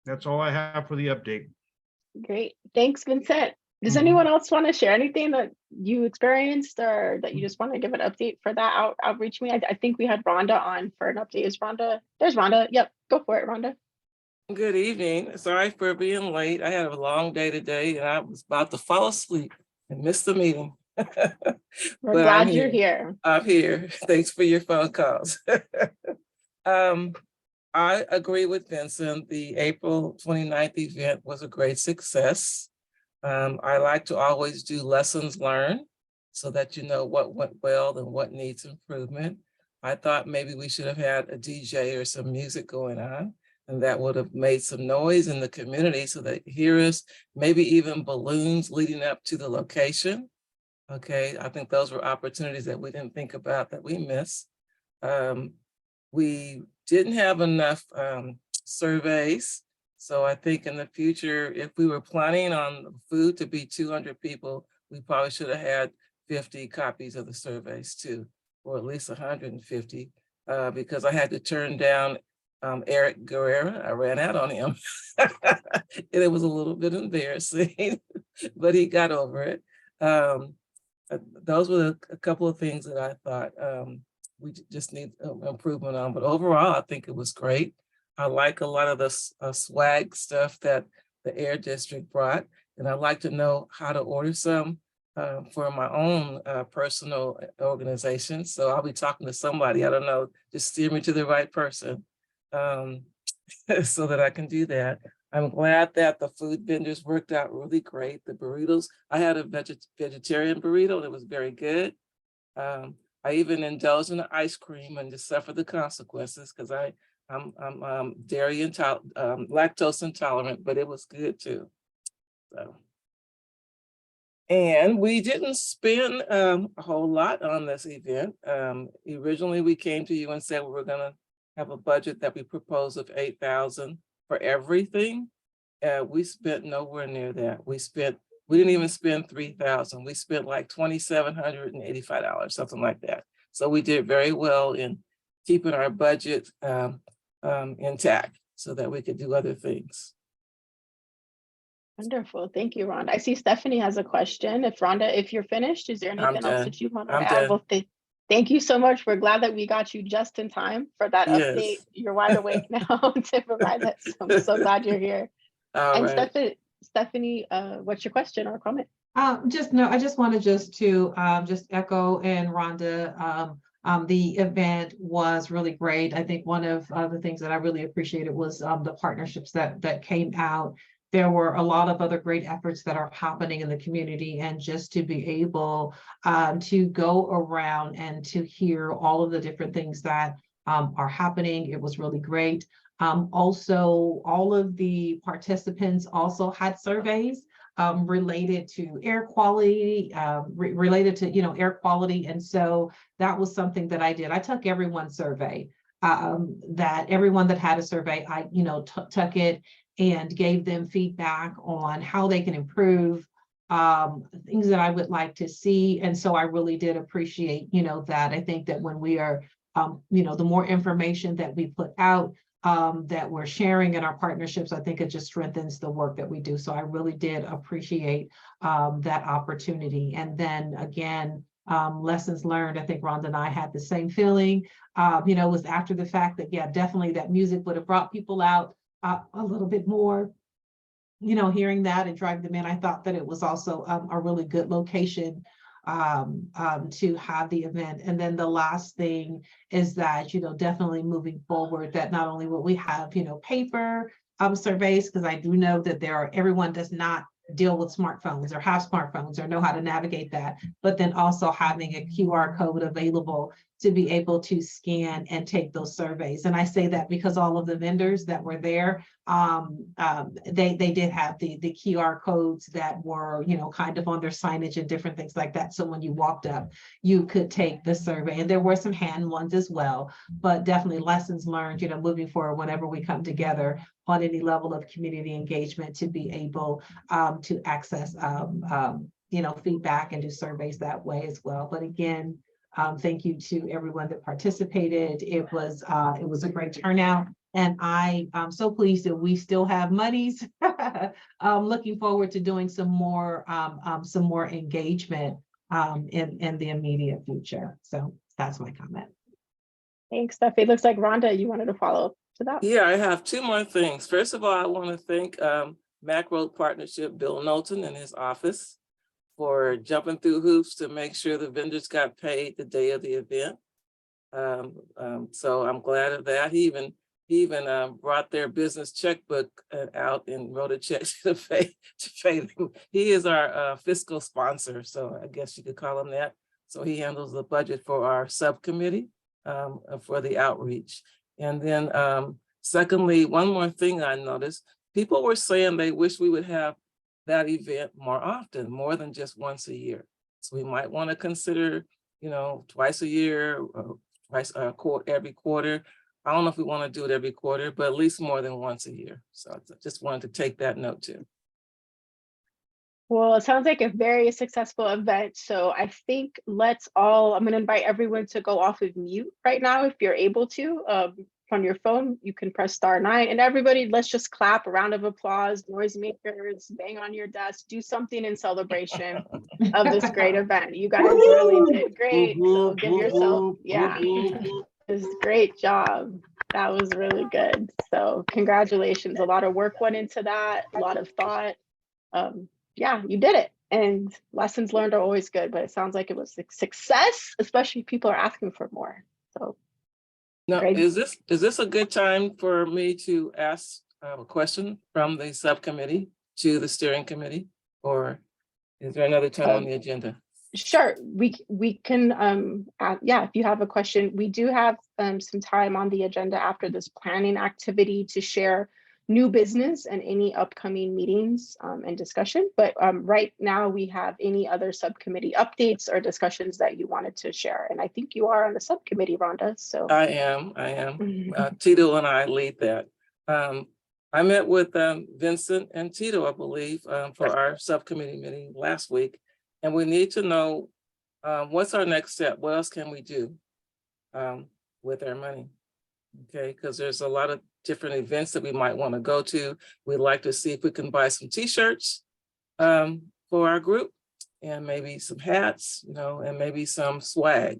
That's all I have for the update. Great. Thanks, Vincent. Does anyone else want to share anything that you experienced or that you just want to give an update for that outreach me? I think we had Rhonda on for an update. Is Rhonda? There's Rhonda. Yep. Go for it, Rhonda. Good evening. Sorry for being late. I had a long day today and I was about to fall asleep and miss the meeting. We're glad you're here. I'm here. Thanks for your phone calls. I agree with Vincent. The April 29th event was a great success. I like to always do lessons learned so that you know what went well and what needs improvement. I thought maybe we should have had a DJ or some music going on, and that would have made some noise in the community so they hear us, maybe even balloons leading up to the location. Okay, I think those were opportunities that we didn't think about that we missed. We didn't have enough surveys. So I think in the future, if we were planning on food to be 200 people, we probably should have had 50 copies of the surveys too, or at least 150, because I had to turn down Eric Guerrera. I ran out on him. It was a little bit embarrassing, but he got over it. Those were a couple of things that I thought we just need improvement on, but overall, I think it was great. I like a lot of the swag stuff that the Air District brought, and I'd like to know how to order some for my own personal organization. So I'll be talking to somebody, I don't know, just steer me to the right person so that I can do that. I'm glad that the food vendors worked out really great. The burritos, I had a vegetarian burrito and it was very good. I even indulged in the ice cream and just suffered the consequences because I'm dairy lactose intolerant, but it was good too. So, and we didn't spend a whole lot on this event. Originally, we came to you and said we were going to have a budget that we proposed of $8,000 for everything. We spent nowhere near that. We didn't even spend $3,000. We spent like $2,785, something like that. So we did very well in keeping our budget intact so that we could do other things. Wonderful. Thank you, Rhonda. I see Stephanie has a question. Rhonda, if you're finished, is there anything else that you want to add? Well, thank you so much. We're glad that we got you just in time for that update. You're wide awake now to provide that. So I'm so glad you're here. All right. Stephanie, what's your question or comment? I just wanted to echo and Rhonda, The event was really great. I think one of the things that I really appreciated was the partnerships that came out. There were a lot of other great efforts that are happening in the community, and just to be able to go around and to hear all of the different things that are happening, it was really great. Also, all of the participants also had surveys related to air quality, related to, air quality. And so that was something that I did. I took everyone's survey, that everyone that had a survey, I, took it and gave them feedback on how they can improve, things that I would like to see. And so I really did appreciate, that. I think that when we are, the more information that we put out, that we're sharing in our partnerships, I think it just strengthens the work that we do. So I really did appreciate that opportunity. And then again, lessons learned, I think Rhonda and I had the same feeling, was after the fact that, yeah, definitely that music would have brought people out a little bit more, hearing that and driving them in. I thought that it was also a really good location to have the event. And then the last thing is that, definitely moving forward, that not only will we have, paper surveys, because I do know that everyone does not deal with smartphones or have smartphones or know how to navigate that, but then also having a QR code available to be able to scan and take those surveys. And I say that because all of the vendors that were there, they did have the QR codes that were, kind of on their signage and different things like that. So when you walked up, you could take the survey, and there were some hand ones as well, but definitely lessons learned, moving forward, whenever we come together on any level of community engagement, to be able to access, feedback and do surveys that way as well. But again, thank you to everyone that participated. It was a great turnout, and I'm so pleased that we still have monies. Looking forward to doing some more engagement in the immediate future. So that's my comment. Thanks, Stephanie. It looks like Rhonda, you wanted to follow up to that. Yeah, I have two more things. First of all, I want to thank Mac Road Partnership, Bill Knowlton and his office, for jumping through hoops to make sure the vendors got paid the day of the event. So I'm glad of that. He even brought their business checkbook out and wrote a check to pay them. He is our fiscal sponsor, so I guess you could call him that. So he handles the budget for our subcommittee for the outreach. And then secondly, one more thing I noticed, people were saying they wish we would have that event more often, more than just once a year. So we might want to consider, twice a year, or twice every quarter. I don't know if we want to do it every quarter, but at least more than once a year. So I just wanted to take that note too. Well, it sounds like a very successful event. So I think I'm going to invite everyone to go off of mute right now, if you're able to. On your phone, you can press *9, and everybody, let's just clap, a round of applause, noisemakers, bang on your desk, do something in celebration of this great event. You guys really did great. So give yourself, this great job. That was really good. So congratulations. A lot of work went into that, a lot of thought. Yeah, you did it. And lessons learned are always good, but it sounds like it was a success, especially people are asking for more. So now, is this a good time for me to ask a question from the subcommittee to the steering committee, or is there another time on the agenda? Sure, we can, if you have a question, we do have some time on the agenda after this planning activity to share new business and any upcoming meetings and discussion. But right now we have any other subcommittee updates or discussions that you wanted to share. And I think you are on the subcommittee, Rhonda, so. I am. Tito and I lead that. I met with Vincent and Tito, I believe, for our subcommittee meeting last week. And we need to know what's our next step? What else can we do with our money? Okay, because there's a lot of different events that we might want to go to. We'd like to see if we can buy some t-shirts for our group, and maybe some hats, and maybe some swag,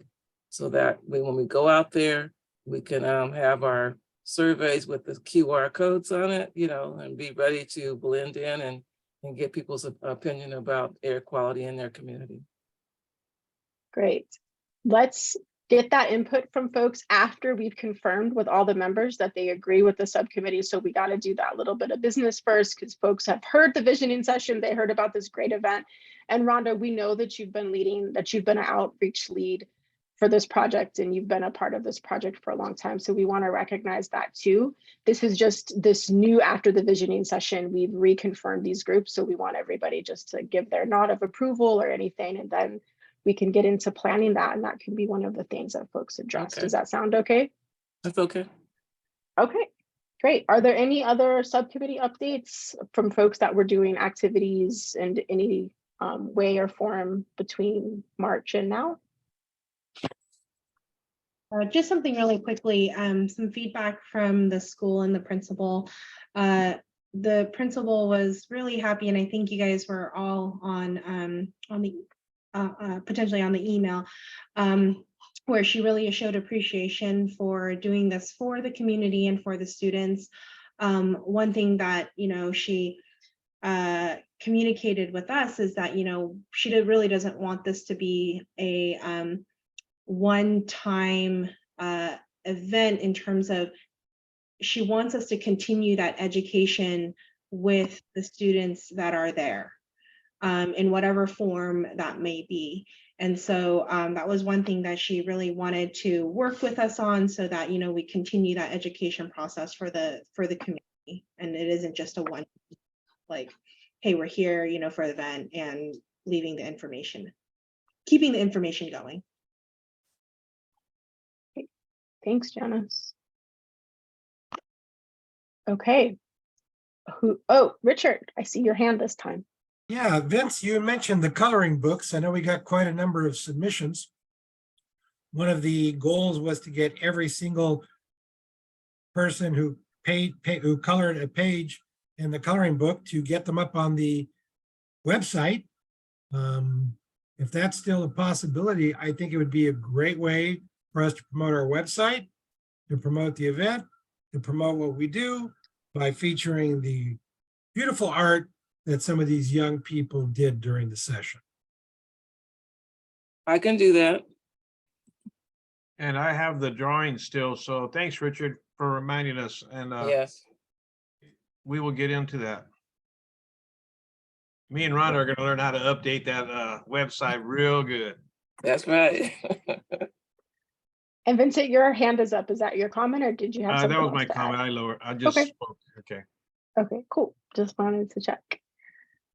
so that when we go out there, we can have our surveys with the QR codes on it, and be ready to blend in and get people's opinion about air quality in their community. Great. Let's get that input from folks after we've confirmed with all the members that they agree with the subcommittee. So we got to do that little bit of business first, because folks have heard the visioning session. They heard about this great event. And Rhonda, we know that you've been leading, that you've been an outreach lead for this project, and you've been a part of this project for a long time. So we want to recognize that too. This is just this new, after the visioning session, we've reconfirmed these groups. So we want everybody just to give their nod of approval or anything, and then we can get into planning that, and that can be one of the things that folks address. Okay. Does that sound okay? That's okay. Okay, great. Are there any other subcommittee updates from folks that were doing activities in any way or form between March and now? Just something really quickly, some feedback from the school and the principal. The principal was really happy, and I think you guys were all on the potentially on the email, where she really showed appreciation for doing this for the community and for the students. One thing that, you know, she communicated with us is that, you know, she really doesn't want this to be a one-time event, in terms of she wants us to continue that education with the students that are there, in whatever form that may be. And so that was one thing that she really wanted to work with us on, so that, you know, we continue that education process for the community, and it isn't just a one, like, hey, we're here, you know, for the event, and leaving the information, keeping the information going. Thanks, Janice. Okay. Oh, Richard, I see your hand this time. Yeah, Vince, you mentioned the coloring books. I know we got quite a number of submissions. One of the goals was to get every single person who who colored a page in the coloring book, to get them up on the website. If that's still a possibility, I think it would be a great way for us to promote our website, to promote the event, to promote what we do by featuring the beautiful art that some of these young people did during the session. I can do that. And I have the drawing still, so thanks, Richard, for reminding us, and Yes. we will get into that. Me and Ron are gonna learn how to update that website real good. That's right. And Vincent, your hand is up. Is that your comment, or did you have something That was else my to add? comment. I just Okay. spoke. Okay. Okay, cool. Just wanted to check.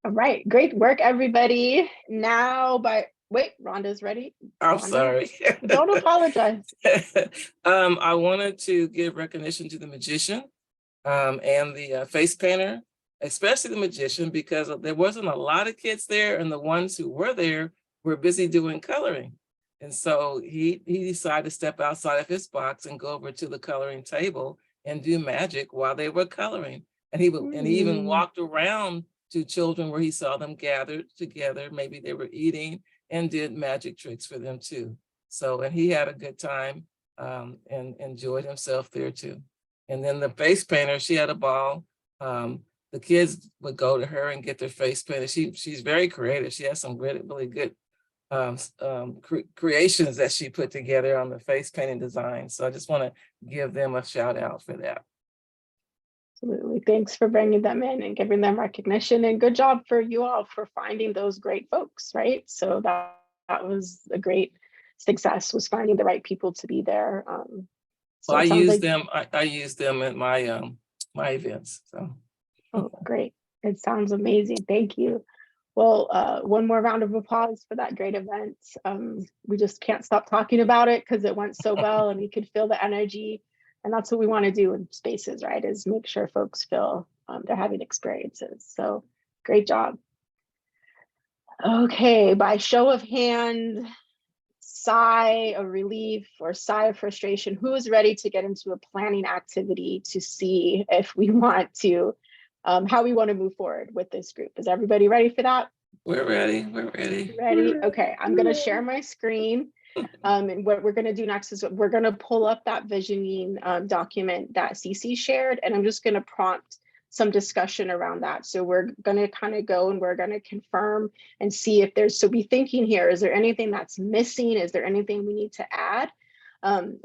All right, great work, everybody. Now, wait, Rhonda's ready. I'm Rhonda? sorry. Don't apologize. I wanted to give recognition to the magician and the face painter, especially the magician, because there wasn't a lot of kids there, and the ones who were there were busy doing coloring. And so he decided to step outside of his box and go over to the coloring table and do magic while they were coloring. And he even walked around to children where he saw them gathered together. Maybe they were eating, and did magic tricks for them too. So, and he had a good time and enjoyed himself there too. And then the face painter, she had a ball. The kids would go to her and get their face painted. She's very creative. She has some really good creations that she put together on the face painting design. So I just want to give them a shout out for that. Absolutely. Thanks for bringing them in and giving them recognition, and good job for you all for finding those great folks, right? So that was a great success, was finding the right people to be there. So I use them at my my events. So. Oh, great. It sounds amazing. Thank you. Well, one more round of applause for that great event. We just can't stop talking about it because it went so well, and we could feel the energy. And that's what we want to do in spaces, right? Is make sure folks feel they're having experiences. So great job. Okay, by show of hand, sigh of relief or sigh of frustration, who is ready to get into a planning activity to see if we want to, how we want to move forward with this group? Is everybody ready for that? We're ready. We're ready. Ready? Okay, I'm going to share my screen. And what we're going to do next is we're going to pull up that visioning document that Cece shared, and I'm just going to prompt some discussion around that. So we're going to kind of go and we're going to confirm and see if there's, so be thinking here, is there anything that's missing? Is there anything we need to add?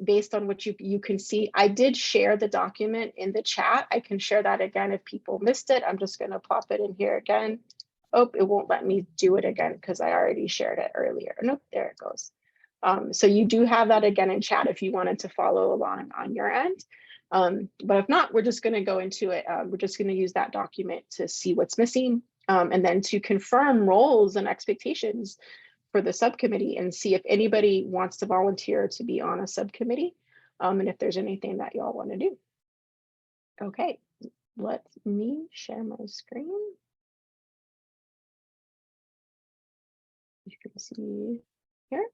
based on what you can see. I did share the document in the chat. I can share that again if people missed it. I'm just going to plop it in here again. Oh, it won't let me do it again because I already shared it earlier. Nope, there it goes. So you do have that again in chat if you wanted to follow along on your end. But if not, we're just going to go into it. We're just going to use that document to see what's missing, and then to confirm roles and expectations for the subcommittee and see if anybody wants to volunteer to be on a subcommittee, and if there's anything that y'all want to do. Okay, let me share my screen. You can see here.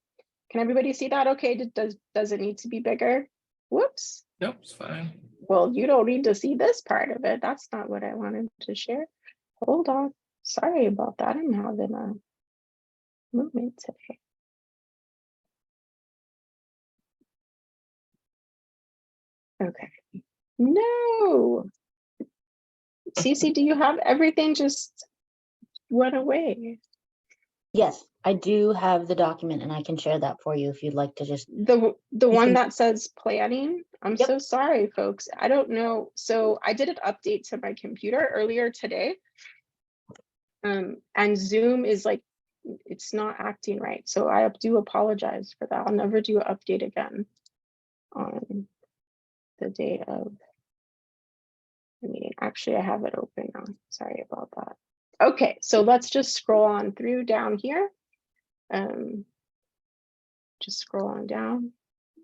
Can everybody see that? Okay, does it need to be bigger? Whoops. Nope, it's fine. Well, you don't need to see this part of it. That's not what I wanted to share. Hold on. Sorry about that. I'm having a movement today. Okay. No. Cece, do you have everything just went away? Yes, I do have the document and I can share that for you if you'd like to just. The one that says planning. I'm Yep. so sorry, folks. I don't know. So I did an update to my computer earlier today. And Zoom is like, it's not acting right. So I do apologize for that. I'll never do an update again on the day of the meeting. Actually, I have it open now. Sorry about that. Okay, so let's just scroll on through down here. Just scroll on down.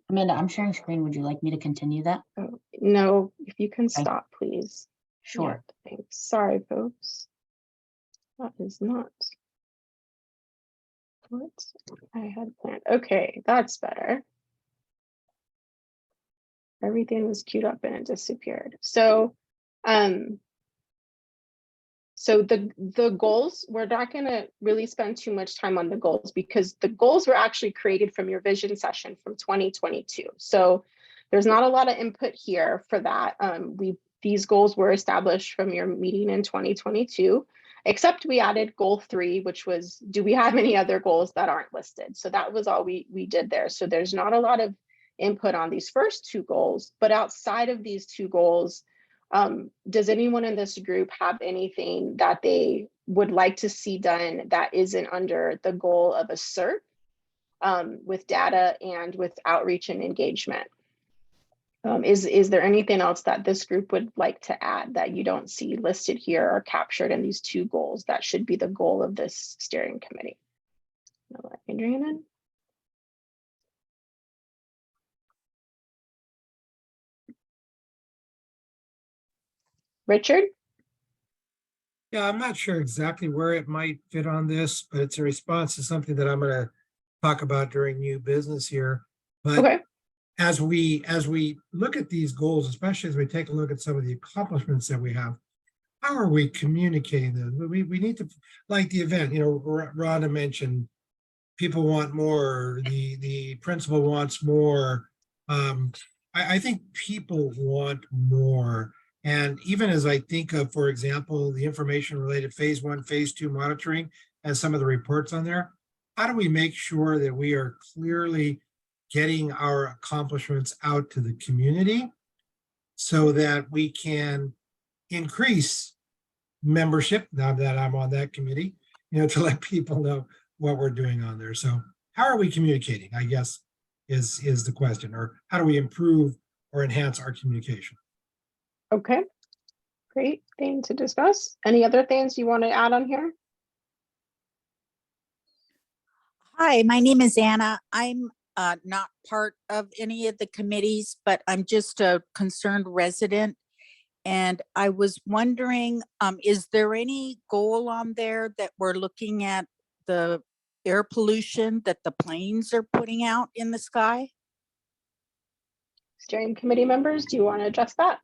Amanda, I'm sharing screen. Would you like me to continue that? Oh, no, if you can stop, please. Sure. Yeah, thanks. Sorry, folks. That is not what I had planned. Okay, that's better. Everything was queued up and it disappeared. So, so the goals, we're not going to really spend too much time on the goals because the goals were actually created from your vision session from 2022. So there's not a lot of input here for that. These goals were established from your meeting in 2022, except we added goal 3, which was, do we have any other goals that aren't listed? So that was all we did there. So there's not a lot of input on these first 2 goals, but outside of these 2 goals, does anyone in this group have anything that they would like to see done that isn't under the goal of a CERT with data and with outreach and engagement? Is there anything else that this group would like to add that you don't see listed here or captured in these 2 goals that should be the goal of this steering committee? I'll let Adrian in. Richard? Yeah, I'm not sure exactly where it might fit on this, but it's a response to something that I'm going to talk about during new business here. But okay. As we look at these goals, especially as we take a look at some of the accomplishments that we have, how are we communicating them? We need to, like the event, you know, Rhonda mentioned, people want more, the principal wants more. I think people want more. And even as I think of, for example, the information related phase 1, phase 2 monitoring and some of the reports on there, how do we make sure that we are clearly getting our accomplishments out to the community so that we can increase membership, now that I'm on that committee, you know, to let people know what we're doing on there. So how are we communicating, I guess, is the question, or how do we improve or enhance our communication? Okay, great thing to discuss. Any other things you want to add on here? Hi, my name is Anna. I'm not part of any of the committees, but I'm just a concerned resident. And I was wondering, is there any goal on there that we're looking at the air pollution that the planes are putting out in the sky? Steering committee members, do you want to address that?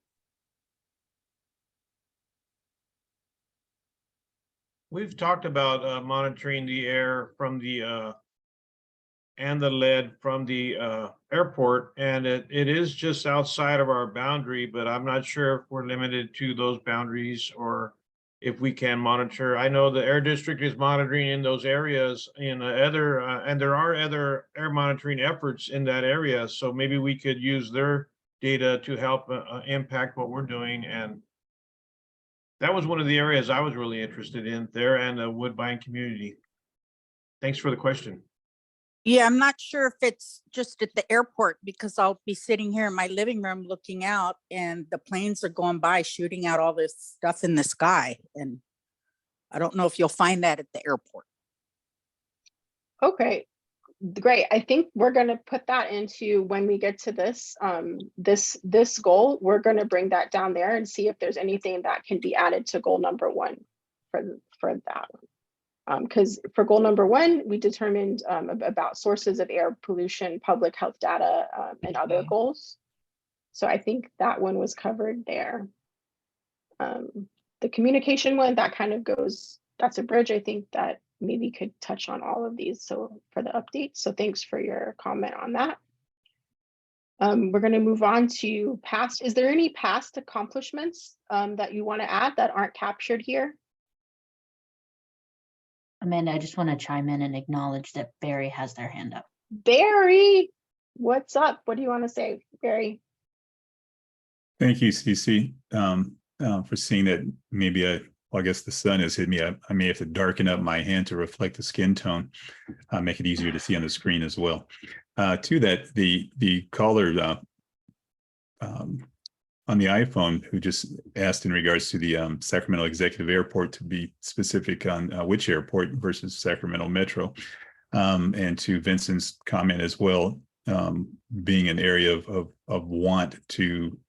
We've talked about monitoring the air from the and the lead from the airport, and it is just outside of our boundary, but I'm not sure if we're limited to those boundaries or if we can monitor. I know the air district is monitoring in those areas in other, and there are other air monitoring efforts in that area. So maybe we could use their data to help impact what we're doing. And that was one of the areas I was really interested in there, and the Woodbine community. Thanks for the question. Yeah, I'm not sure if it's just at the airport because I'll be sitting here in my living room looking out and the planes are going by shooting out all this stuff in the sky. And I don't know if you'll find that at the airport. Okay, great. I think we're going to put that into when we get to this, this goal, we're going to bring that down there and see if there's anything that can be added to goal number 1 for that one. Because for goal number 1, we determined about sources of air pollution, public health data, and other goals. So I think that one was covered there. The communication one, that kind of goes, that's a bridge. I think that maybe could touch on all of these. So for the update, so thanks for your comment on that. We're going to move on to past. Is there any past accomplishments that you want to add that aren't captured here? Amanda, I just want to chime in and acknowledge that Barry has their hand up. Barry, what's up? What do you want to say, Barry? Thank you, Cece, for seeing that. Maybe I guess the sun has hit me. I may have to darken up my hand to reflect the skin tone, make it easier to see on the screen as well. To that, the caller on the iPhone who just asked in regards to the Sacramento Executive Airport, to be specific on which airport versus Sacramento Metro, and to Vincent's comment as well, being an area of want to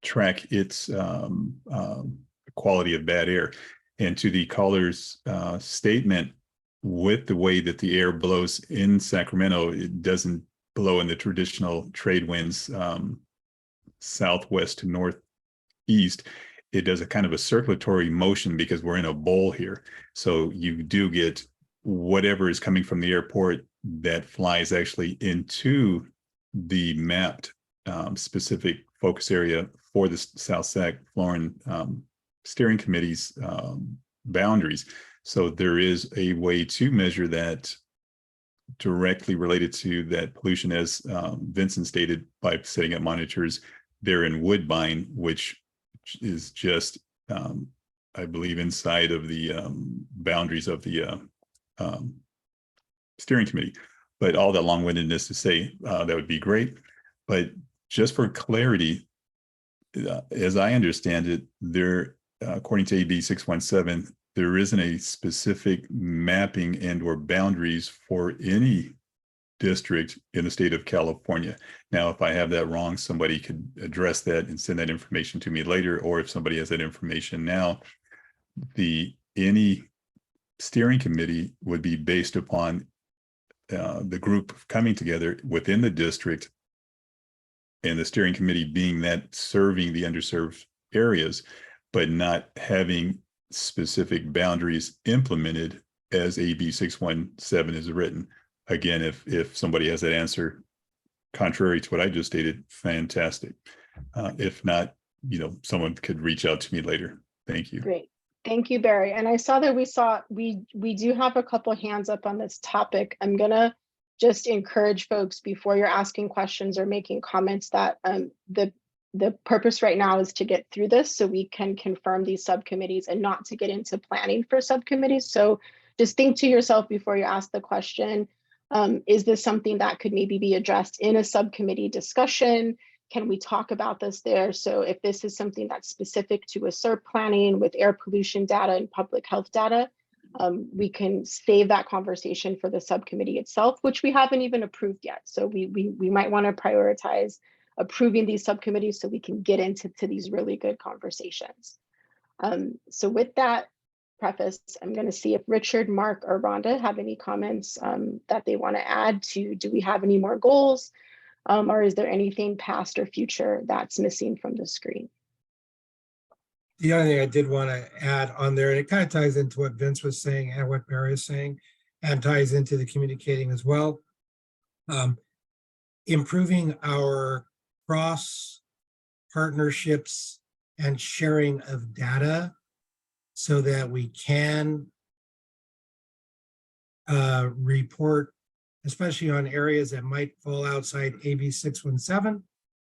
track its quality of bad air, and to the caller's statement, with the way that the air blows in Sacramento, it doesn't blow in the traditional trade winds, southwest to northeast. It does a kind of a circulatory motion because we're in a bowl here. So you do get whatever is coming from the airport that flies actually into the mapped specific focus area for the South Sac Florin Steering Committee's boundaries. So there is a way to measure that directly related to that pollution, as Vincent stated, by setting up monitors there in Woodbine, which is just, I believe, inside of the boundaries of the steering committee. But all that long-windedness to say, that would be great. But just for clarity, as I understand it, there, according to AB 617, there isn't a specific mapping and or boundaries for any district in the state of California. Now, if I have that wrong, somebody could address that and send that information to me later, or if somebody has that information now, any steering committee would be based upon the group coming together within the district, and the steering committee being that serving the underserved areas, but not having specific boundaries implemented as AB 617 is written. Again, if somebody has that answer contrary to what I just stated, fantastic. If not, someone could reach out to me later. Thank you. Great. Thank you, Barry. And I saw that we do have a couple hands up on this topic. I'm gonna just encourage folks before you're asking questions or making comments that the purpose right now is to get through this so we can confirm these subcommittees and not to get into planning for subcommittees. So just think to yourself before you ask the question, is this something that could maybe be addressed in a subcommittee discussion? Can we talk about this there? So if this is something that's specific to a SERP planning with air pollution data and public health data, we can save that conversation for the subcommittee itself, which we haven't even approved yet. So we might want to prioritize approving these subcommittees so we can get into these really good conversations. So with that preface, I'm going to see if Richard, Mark, or Rhonda have any comments that they want to add to. Do we have any more goals? Or is there anything past or future that's missing from the screen? The other thing I did want to add on there, and it kind of ties into what Vince was saying and what Barry is saying, and ties into the communicating as well. Improving our cross partnerships and sharing of data so that we can report, especially on areas that might fall outside AB 617,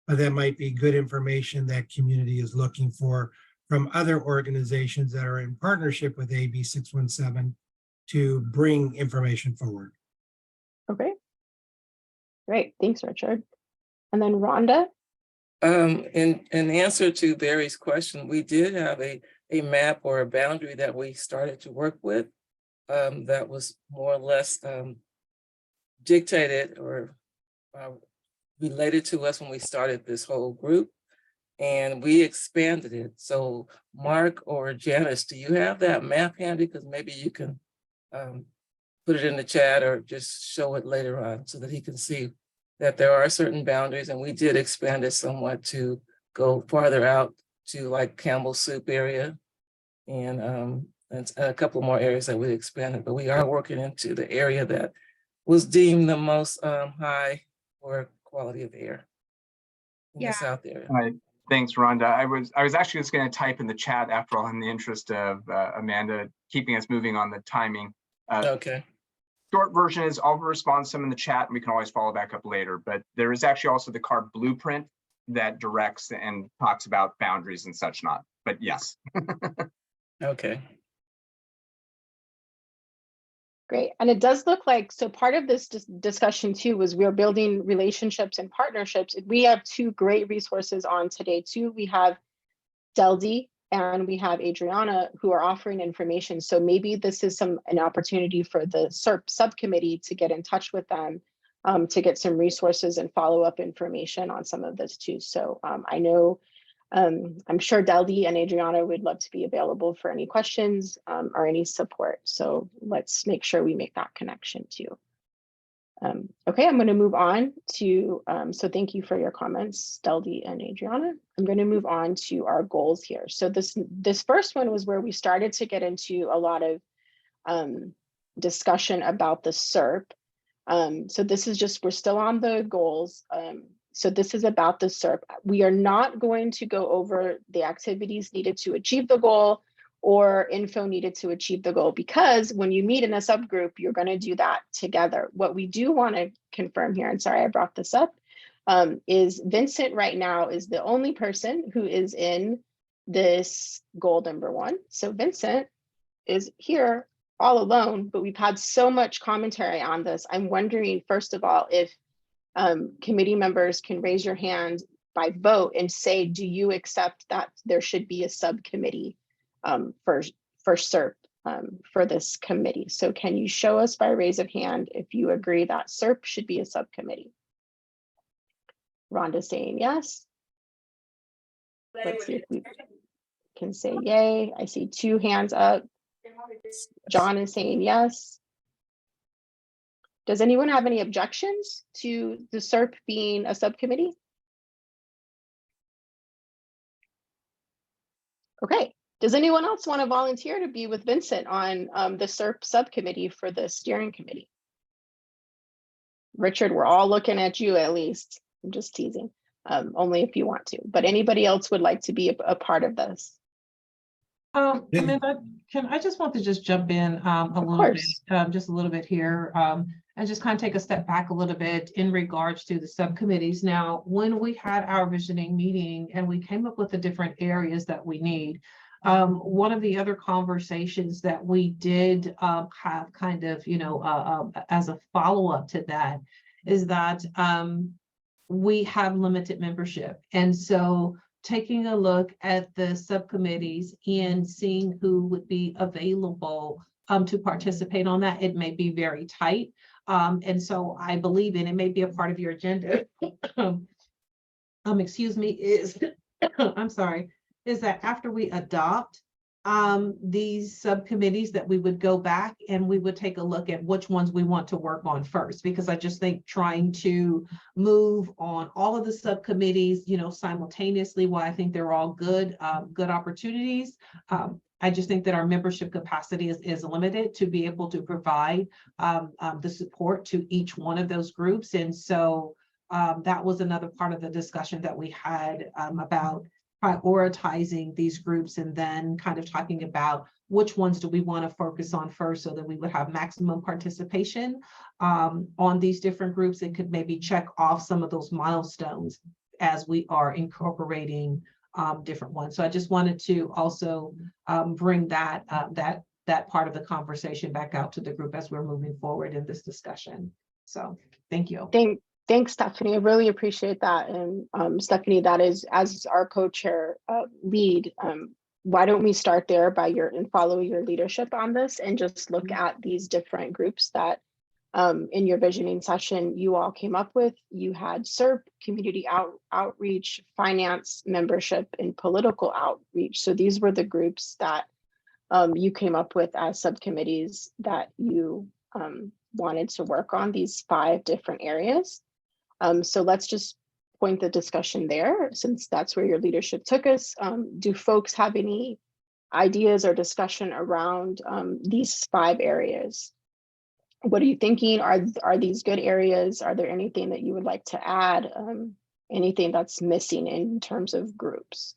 but that might be good information that community is looking for from other organizations that are in partnership with AB 617 to bring information forward. Okay. Great, thanks, Richard. And then Rhonda? In answer to Barry's question, we did have a map or a boundary that we started to work with that was more or less dictated or related to us when we started this whole group, and we expanded it. So Mark or Janice, do you have that map handy? Because maybe you can put it in the chat or just show it later on so that he can see that there are certain boundaries, and we did expand it somewhat to go farther out to like Campbell Soup area and a couple more areas that we expanded, but we are working into the area that was deemed the most high for quality of air in the South area. Right. Thanks, Rhonda. I was actually just going to type in the chat after all in the interest of Amanda keeping us moving on the timing. Okay. Short version is I'll respond some in the chat and we can always follow back up later, but there is actually also the CARB blueprint that directs and talks about boundaries and such not, but yes. Okay. Great, and it does look like, so part of this discussion too was we're building relationships and partnerships. We have two great resources on today too. We have Deldi and we have Adriana who are offering information. So maybe this is an opportunity for the SERP subcommittee to get in touch with them to get some resources and follow-up information on some of this too. So I know, I'm sure Deldi and Adriana would love to be available for any questions or any support. So let's make sure we make that connection too. Okay, I'm going to move on to, so thank you for your comments, Deldi and Adriana. I'm going to move on to our goals here. So this first one was where we started to get into a lot of discussion about the SERP. So this is just, we're still on the goals. So this is about the SERP. We are not going to go over the activities needed to achieve the goal or info needed to achieve the goal, because when you meet in a subgroup, you're going to do that together. What we do want to confirm here, and sorry I brought this up, is Vincent right now is the only person who is in this goal number 1. So Vincent is here all alone, but we've had so much commentary on this. I'm wondering, first of all, if committee members can raise your hand by vote and say, do you accept that there should be a subcommittee for SERP for this committee? So can you show us by raise of hand if you agree that SERP should be a subcommittee? Rhonda saying yes. Let's see if we can say yay. I see 2 hands up. John is saying yes. Does anyone have any objections to the SERP being a subcommittee? Okay, does anyone else want to volunteer to be with Vincent on the SERP subcommittee for the steering committee? Richard, we're all looking at you at least. I'm just teasing, only if you want to, but anybody else would like to be a part of this? Amanda, I just want to just jump in a little bit, just a little bit here, and just kind of take a step back a little bit in regards to the subcommittees. Now, when we had our visioning meeting and we came up with the different areas that we need, one of the other conversations that we did have kind of, as a follow-up to that is that we have limited membership. And so taking a look at the subcommittees and seeing who would be available to participate on that, it may be very tight. And so I believe, and it may be a part of your agenda, excuse me, is, I'm sorry, is that after we adopt these subcommittees that we would go back and we would take a look at which ones we want to work on first, because I just think trying to move on all of the subcommittees, simultaneously, while I think they're all good opportunities, I just think that our membership capacity is limited to be able to provide the support to each one of those groups. And so that was another part of the discussion that we had about prioritizing these groups and then kind of talking about which ones do we want to focus on first so that we would have maximum participation on these different groups and could maybe check off some of those milestones as we are incorporating different ones. So I just wanted to also bring that part of the conversation back out to the group as we're moving forward in this discussion. So thank you. Thanks, Stephanie. I really appreciate that. And Stephanie, that is, as our co-chair lead, why don't we start there and follow your leadership on this and just look at these different groups that in your visioning session you all came up with. You had SERP, community outreach, finance, membership, and political outreach. So these were the groups that you came up with as subcommittees that you wanted to work on, these 5 different areas. So let's just point the discussion there, since that's where your leadership took us. Do folks have any ideas or discussion around these 5 areas? What are you thinking? Are these good areas? Are there anything that you would like to add? Anything that's missing in terms of groups?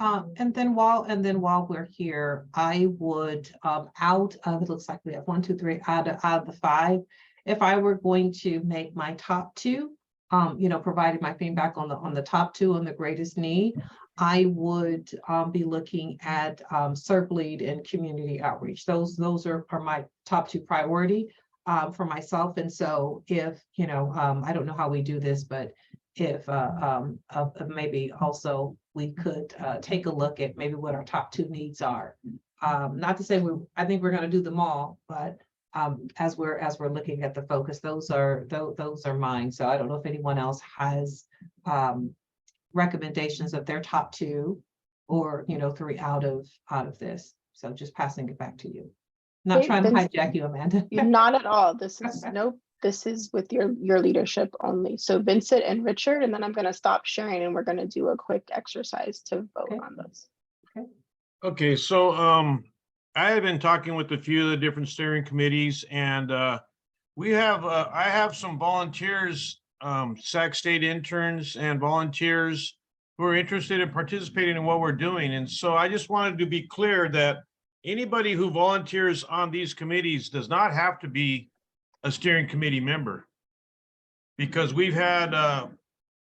And then while we're here, I would out of, it looks like we have 1, 2, 3 out of the 5. If I were going to make my top 2, provided my feedback on the top 2 on the greatest need, I would be looking at SERP lead and community outreach. Those are my top 2 priority for myself. And so if, I don't know how we do this, but if maybe also we could take a look at maybe what our top 2 needs are. Not to say I think we're going to do them all, but as we're looking at the focus, those are mine. So I don't know if anyone else has recommendations of their top 2 or 3 out of this. So just passing it back to you. Not trying to hijack you, Amanda. Not at all. This is nope. This is with your leadership only. So Vincent and Richard, and then I'm going to stop sharing and we're going to do a quick exercise to vote on this. Okay, so I have been talking with a few of the different steering committees, and I have some volunteers, Sac State interns and volunteers who are interested in participating in what we're doing. And so I just wanted to be clear that anybody who volunteers on these committees does not have to be a steering committee member, because we've had on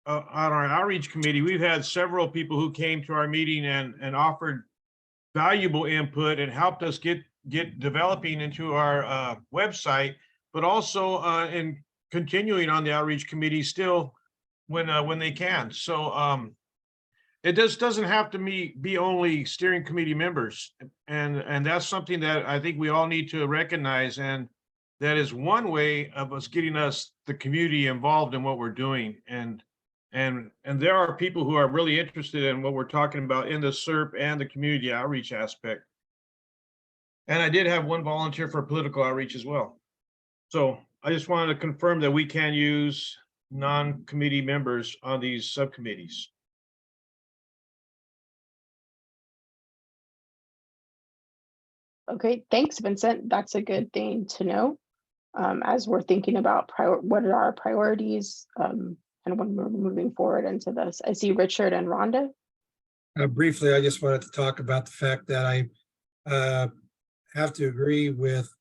our outreach committee, we've had several people who came to our meeting and offered valuable input and helped us get developing into our website, but also in continuing on the outreach committee still when they can. So it just doesn't have to be only steering committee members, and that's something that I think we all need to recognize, and that is one way of us getting the community involved in what we're doing. And there are people who are really interested in what we're talking about in the SERP and the community outreach aspect. And I did have one volunteer for political outreach as well. So I just wanted to confirm that we can use non-committee members on these subcommittees. Okay, thanks, Vincent. That's a good thing to know as we're thinking about what are our priorities and when we're moving forward into this. I see Richard and Rhonda. Briefly, I just wanted to talk about the fact that I have to agree with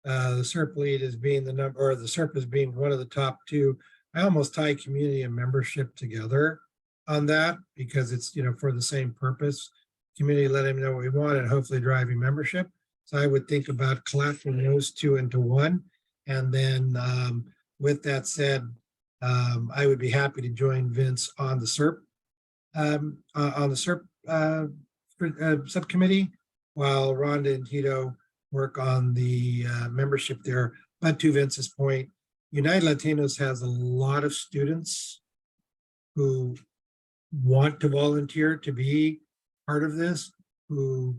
the SERP lead as being the number, or the SERP as being one of the top 2. I almost tie community and membership together on that because it's, for the same purpose. Community letting them know what we want and hopefully driving membership. So I would think about collapsing those 2 into one. And then with that said, I would be happy to join Vince on the SERP subcommittee, while Rhonda and Tito work on the membership there. But to Vince's point, United Latinos has a lot of students who want to volunteer to be part of this, who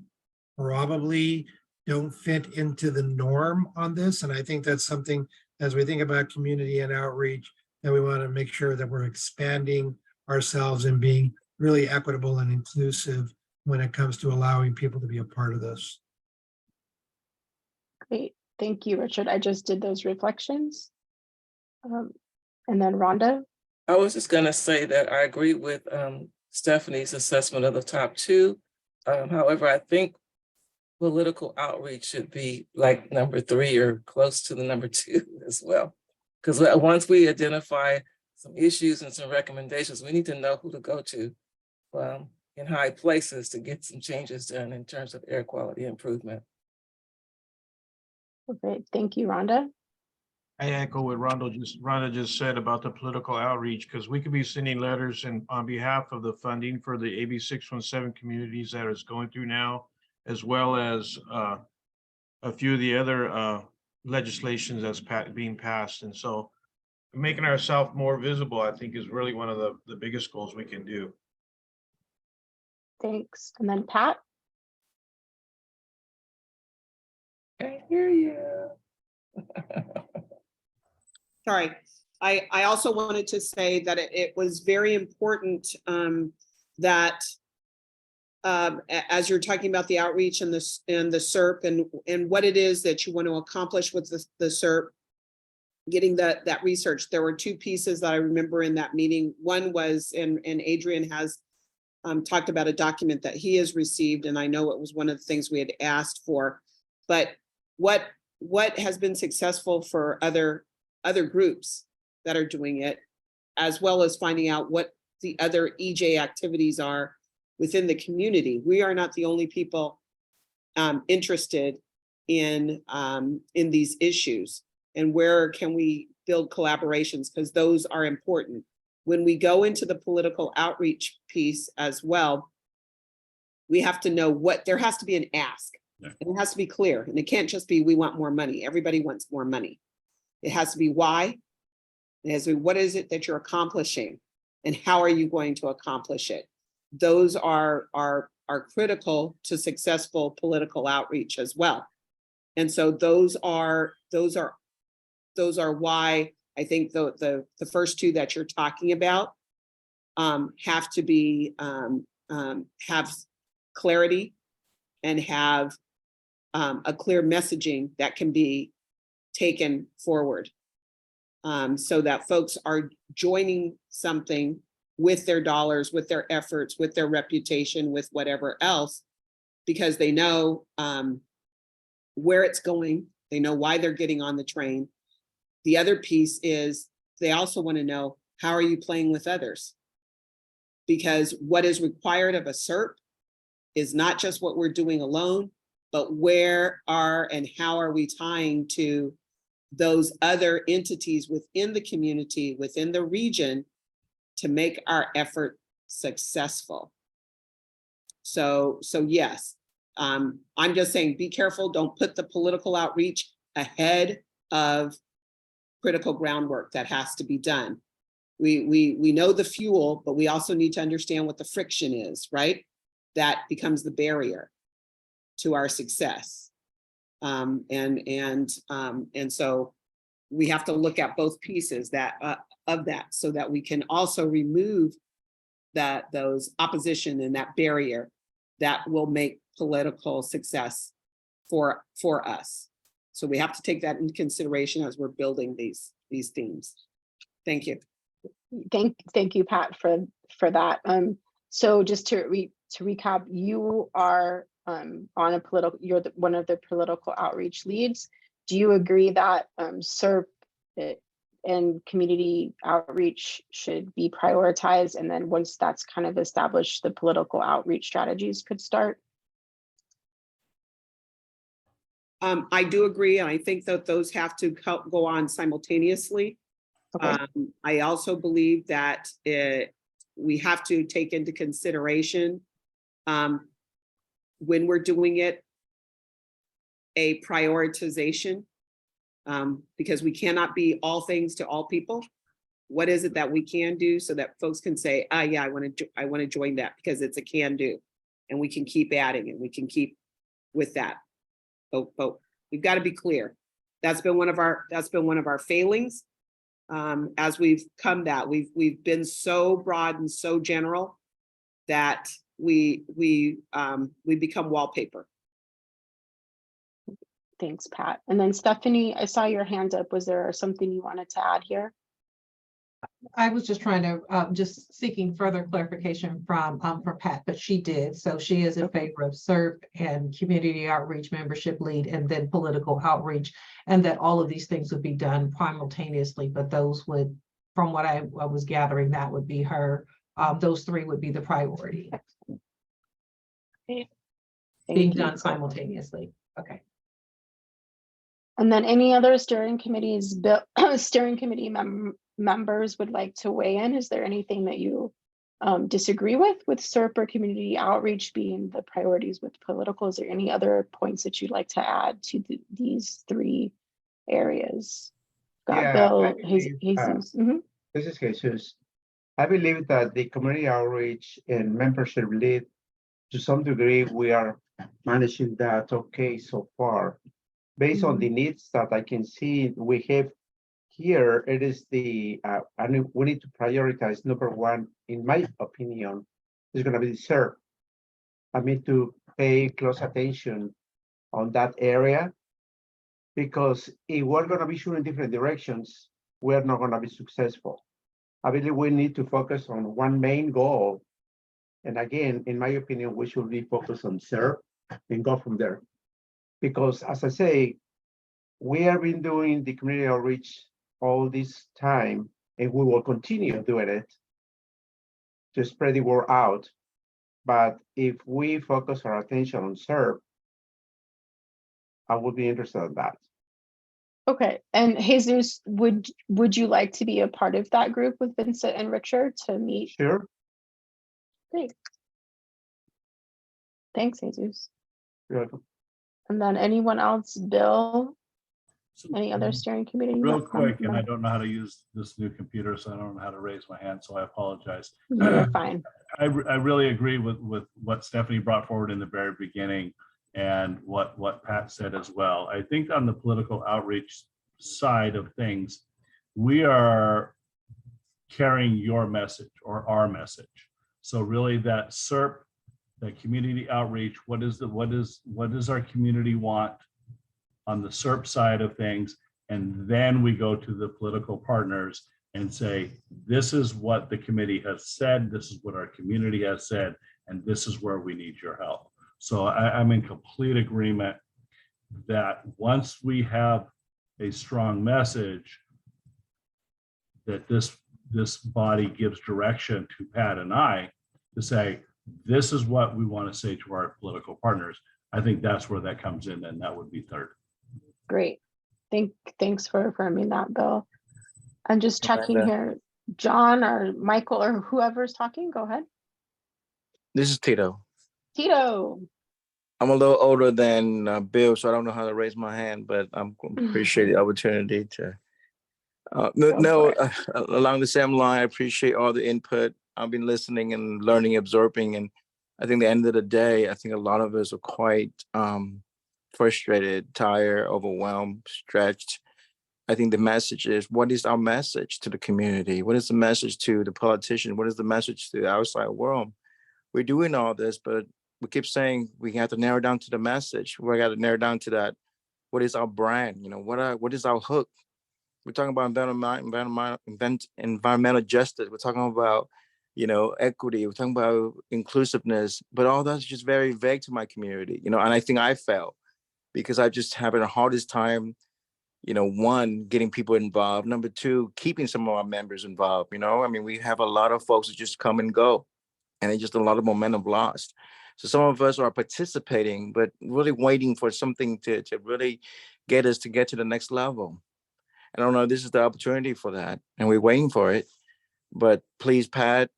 probably don't fit into the norm on this. And I think that's something, as we think about community and outreach, that we want to make sure that we're expanding ourselves and being really equitable and inclusive when it comes to allowing people to be a part of this. Great, thank you, Richard. I just did those reflections. And then Rhonda? I was just gonna say that I agree with Stephanie's assessment of the top two. However, I think political outreach should be like number 3 or close to the number 2 as well. Because once we identify some issues and some recommendations, we need to know who to go to in high places to get some changes done in terms of air quality improvement. Great, thank you, Rhonda. I echo what Rhonda just said about the political outreach, because we could be sending letters and on behalf of the funding for the AB 617 communities that is going through now, as well as a few of the other legislations that's being passed. And so making ourselves more visible, I think, is really one of the biggest goals we can do. Thanks. And then Pat? I hear you. Sorry. I also wanted to say that it was very important that as you're talking about the outreach and the SERP and what it is that you want to accomplish with the SERP, getting that research, there were 2 pieces that I remember in that meeting. One was, and Adrian has talked about a document that he has received, and I know it was one of the things we had asked for, but what has been successful for other groups that are doing it, as well as finding out what the other EJ activities are within the community. We are not the only people interested in these issues, and where can we build collaborations, because those are important. When we go into the political outreach piece as well, we have to know there has to be an ask. Yeah. And it has to be clear, and it can't just be, we want more money. Everybody wants more money. It has to be why. It has to be, what is it that you're accomplishing, and how are you going to accomplish it? Those are critical to successful political outreach as well. And so those are why I think the first 2 that you're talking about have to be have clarity and have a clear messaging that can be taken forward, so that folks are joining something with their dollars, with their efforts, with their reputation, with whatever else, because they know where it's going. They know why they're getting on the train. The other piece is they also want to know, how are you playing with others? Because what is required of a SERP is not just what we're doing alone, but where are and how are we tying to those other entities within the community, within the region, to make our effort successful. So yes, I'm just saying, be careful. Don't put the political outreach ahead of critical groundwork that has to be done. We know the fuel, but we also need to understand what the friction is, right? That becomes the barrier to our success. And so we have to look at both pieces of that, so that we can also remove those opposition and that barrier that will make political success for us. So we have to take that into consideration as we're building these themes. Thank you. Thank you, Pat, for that. So just to recap, you are you're one of the political outreach leads. Do you agree that SERP and community outreach should be prioritized, and then once that's kind of established, the political outreach strategies could start? I do agree, and I think that those have to go on simultaneously. Okay. I also believe that we have to take into consideration when we're doing it, a prioritization, because we cannot be all things to all people. What is it that we can do so that folks can say, yeah, I want to join that, because it's a can do, and we can keep adding and we can keep with that. But we've got to be clear. That's been one of our failings. As we've come that we've been so broad and so general that we become wallpaper. Thanks, Pat. And then Stephanie, I saw your hand up. Was there something you wanted to add here? I was just trying to, just seeking further clarification from Pat, but she did. So she is in favor of SERP and community outreach membership lead and then political outreach. And that all of these things would be done simultaneously, but those would, from what I was gathering, that would be her, those three would be the priority. Okay. Being Thank you. done simultaneously. Okay. And then any other steering committees, steering committee members would like to weigh in? Is there anything that you disagree with SERP or community outreach being the priorities with political? Is there any other points that you'd like to add to these three areas? Got Yeah, Bill, I believe, Jesus. Mhm. This is Jesus. I believe that the community outreach and membership lead, to some degree, we are managing that okay so far. Based on the needs that I can see we have here, it is the, and we need to prioritize number one, in my opinion, is gonna be the SERP. I mean, to pay close attention on that area, because if we're gonna be shooting different directions, we're not gonna be successful. I believe we need to focus on one main goal. And again, in my opinion, we should be focused on SERP and go from there. Because as I say, we have been doing the community outreach all this time, and we will continue doing it to spread the word out. But if we focus our attention on SERP, I would be interested in that. Okay, and Jesus, would you like to be a part of that group with Vincent and Richard to meet? Sure. Great. Thanks, Jesus. You're welcome. And then anyone else, Bill? Any other steering committee? Real quick, and I don't know how to use this new computer, so I don't know how to raise my hand, so I apologize. You're fine. I really agree with what Stephanie brought forward in the very beginning and what Pat said as well. I think on the political outreach side of things, we are carrying your message or our message. So really that SERP, that community outreach, what does our community want on the SERP side of things? And then we go to the political partners and say, this is what the committee has said, this is what our community has said, and this is where we need your help. So I'm in complete agreement that once we have a strong message, that this body gives direction to Pat and I to say, this is what we want to say to our political partners. I think that's where that comes in, and that would be third. Great. Thanks for affirming that, Bill. I'm just checking here. John or Michael or whoever's talking, go ahead. This is Tito. Tito. I'm a little older than Bill, so I don't know how to raise my hand, but I'm appreciate the opportunity to. Along the same line, I appreciate all the input. I've been listening and learning, absorbing, and I think at the end of the day, I think a lot of us are quite frustrated, tired, overwhelmed, stretched. I think the message is, what is our message to the community? What is the message to the politician? What is the message to the outside world? We're doing all this, but we keep saying we have to narrow down to the message. We got to narrow down to that. What is our brand? You know, what is our hook? We're talking about environmental justice. We're talking about, you know, equity. We're talking about inclusiveness, but all that's just very vague to my community, you know, and I think I failed because I just having the hardest time, you know, one, getting people involved. Number two, keeping some of our members involved. You know, I mean, we have a lot of folks that just come and go, and it's just a lot of momentum lost. So some of us are participating, but really waiting for something to really get us to get to the next level. I don't know, this is the opportunity for that, and we're waiting for it. But please, Pat,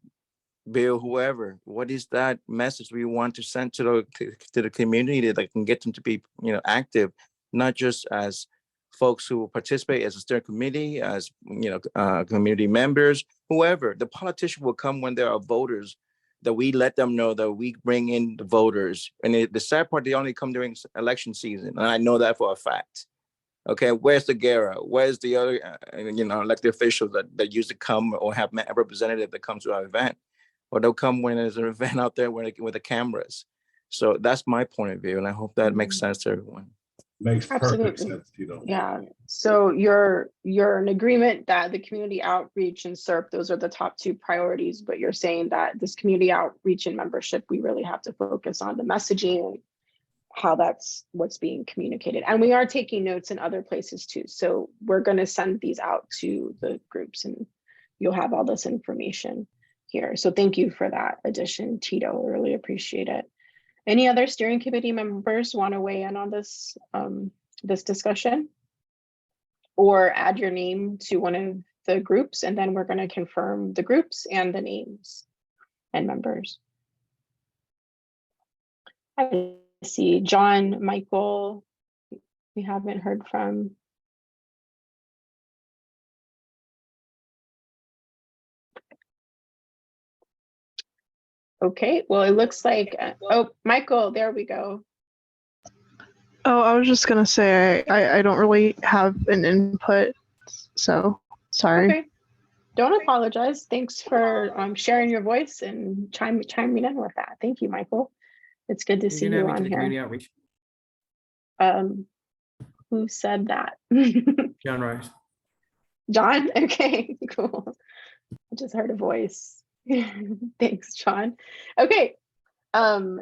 Bill, whoever, what is that message we want to send to the community that can get them to be, you know, active, not just as folks who participate as a steering committee, as, you know, community members, whoever. The politician will come when there are voters, that we let them know that we bring in the voters. And the sad part, they only come during election season, and I know that for a fact. Okay, where's the GARA? Where's the other, you know, elected officials that used to come or have a representative that comes to our event? Or they'll come when there's an event out there with the cameras. So that's my point of view, and I hope that makes sense to everyone. Makes perfect Absolutely. sense, Tito. Yeah, so you're in agreement that the community outreach and SERP, those are the top two priorities, but you're saying that this community outreach and membership, we really have to focus on the messaging and how that's what's being communicated. And we are taking notes in other places too. So we're going to send these out to the groups and you'll have all this information here. So thank you for that addition, Tito. I really appreciate it. Any other steering committee members want to weigh in on this, this discussion? Or add your name to one of the groups, and then we're going to confirm the groups and the names and members. I see John, Michael, we haven't heard from. Okay, well, it looks like, oh, Michael, there we go. Oh, I was just gonna say I don't really have an input, so sorry. Okay, don't apologize. Thanks for sharing your voice and chiming in with that. Thank you, Michael. It's good to see you on here. Outreach. Who said that? John Rice. John? Okay, cool. I just heard a voice. Thanks, John. Okay.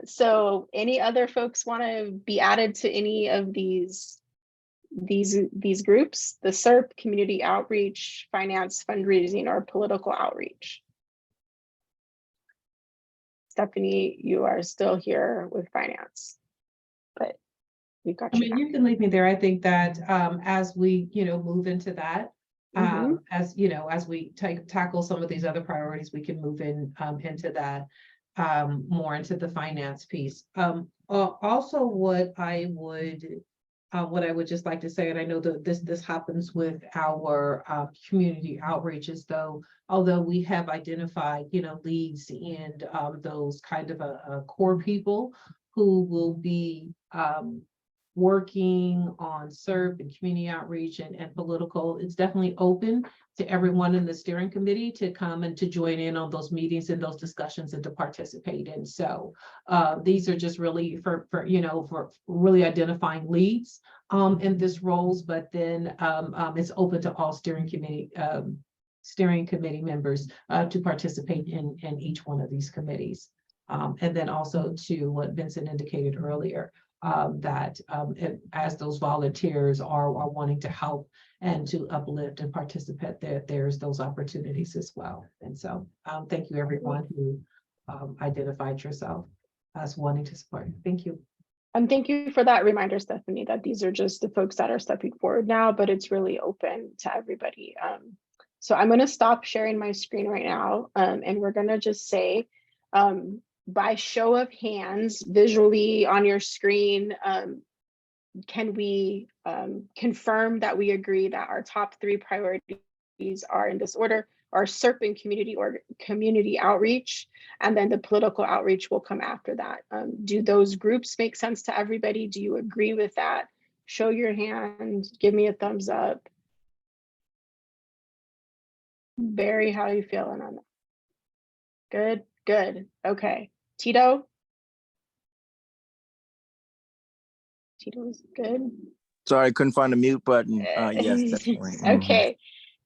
So any other folks want to be added to any of these groups? The SERP, community outreach, finance, fundraising, or political outreach? Stephanie, you are still here with finance, but we've got I you. mean, you can leave me there. I think that as we, move into that, as as we tackle some of these other priorities, we can move in into that, more into the finance piece. Also, what I would just like to say, and I know that this happens with our community outreaches, though, although we have identified, leads and those kind of core people who will be working on SERP and community outreach and political. It's definitely open to everyone in the steering committee to come and to join in on those meetings and those discussions and to participate in. So these are just really for really identifying leads in this roles, but then it's open to all steering committee members to participate in each one of these committees. And then also to what Vincent indicated earlier, that as those volunteers are wanting to help and to uplift and participate, there's those opportunities as well. And so thank you everyone who identified yourself as wanting to support. Thank you. And thank you for that reminder, Stephanie, that these are just the folks that are stepping forward now, but it's really open to everybody. So I'm going to stop sharing my screen right now, and we're going to just say, by show of hands, visually on your screen, can we confirm that we agree that our top 3 priorities are in this order? Our SERP and community outreach, and then the political outreach will come after that. Do those groups make sense to everybody? Do you agree with that? Show your hand, give me a thumbs up. Barry, how are you feeling on that? Good, good, okay. Tito? Tito's good. Sorry, I couldn't find the mute button. Yes, definitely. Okay,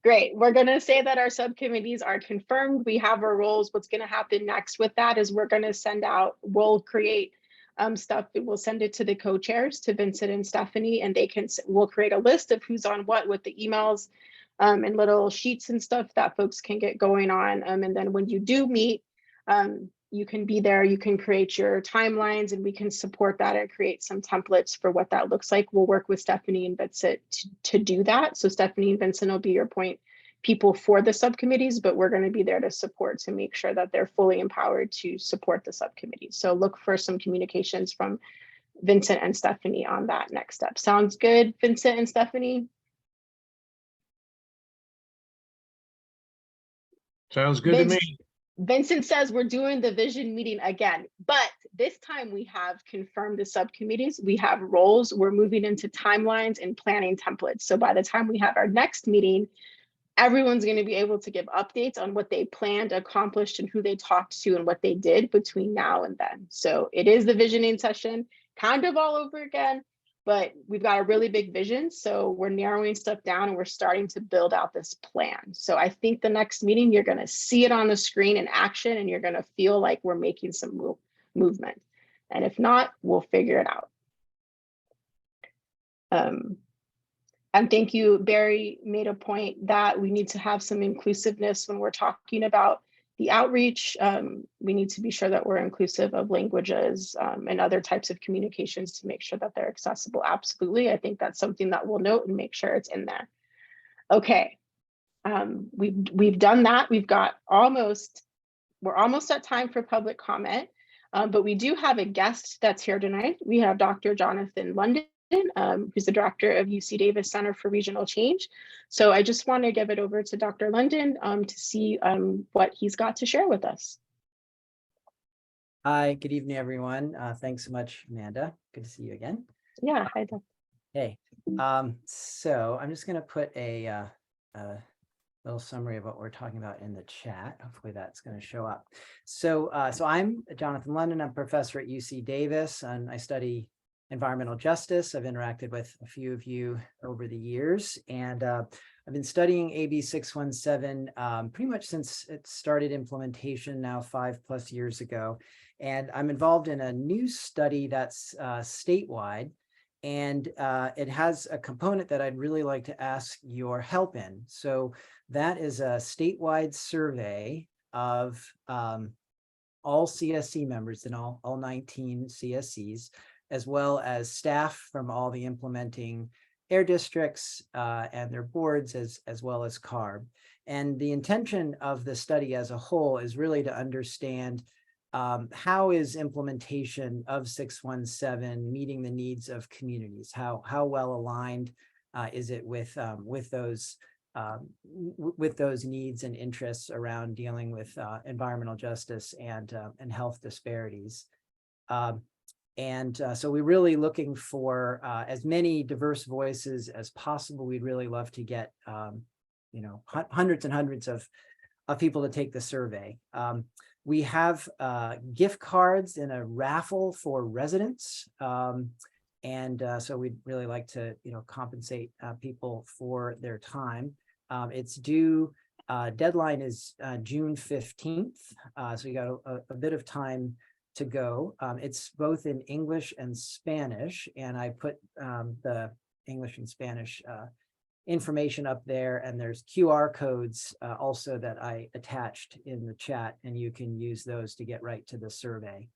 great. We're going to say that our subcommittees are confirmed. We have our roles. What's going to happen next with that is we're going to send out, we'll create stuff. We'll send it to the co-chairs, to Vincent and Stephanie, and we'll create a list of who's on what with the emails and little sheets and stuff that folks can get going on. And then when you do meet, you can be there, you can create your timelines, and we can support that and create some templates for what that looks like. We'll work with Stephanie and Vincent to do that. So Stephanie and Vincent will be your point people for the subcommittees, but we're going to be there to support, to make sure that they're fully empowered to support the subcommittees. So look for some communications from Vincent and Stephanie on that next step. Sounds good, Vincent and Stephanie? Sounds good to me. Vincent says we're doing the vision meeting again, but this time we have confirmed the subcommittees. We have roles. We're moving into timelines and planning templates. So by the time we have our next meeting, everyone's going to be able to give updates on what they planned, accomplished, and who they talked to and what they did between now and then. So it is the visioning session, kind of all over again, but we've got a really big vision. So we're narrowing stuff down and we're starting to build out this plan. So I think the next meeting, you're going to see it on the screen in action, and you're going to feel like we're making some movement. And if not, we'll figure it out. And thank you, Barry made a point that we need to have some inclusiveness when we're talking about the outreach. We need to be sure that we're inclusive of languages and other types of communications to make sure that they're accessible. Absolutely. I think that's something that we'll note and make sure it's in there. Okay. We've done that. We're almost at time for public comment, but we do have a guest that's here tonight. We have Dr. Jonathan London, who's the director of UC Davis Center for Regional Change. So I just want to give it over to Dr. London to see what he's got to share with us. Hi, good evening, everyone. Thanks so much, Amanda. Good to see you again. Yeah, hi, Dr. Hey, so I'm just going to put a little summary of what we're talking about in the chat. Hopefully that's going to show up. So I'm Jonathan London. I'm a professor at UC Davis, and I study environmental justice. I've interacted with a few of you over the years, and I've been studying AB 617 pretty much since it started implementation now 5+ years ago. And I'm involved in a new study that's statewide, and it has a component that I'd really like to ask your help in. So that is a statewide survey of all CSC members in all 19 CSCs, as well as staff from all the implementing air districts and their boards, as well as CARB. And the intention of the study as a whole is really to understand how is implementation of 617 meeting the needs of communities? How well aligned is it with those needs and interests around dealing with environmental justice and health disparities? So we're really looking for as many diverse voices as possible. We'd really love to get, hundreds and hundreds of people to take the survey. We have gift cards in a raffle for residents. So we'd really like to, compensate people for their time. It's due, deadline is June 15th. So you got a bit of time to go. It's both in English and Spanish, and I put the English and Spanish information up there, and there's QR codes also that I attached in the chat, and you can use those to get right to the survey.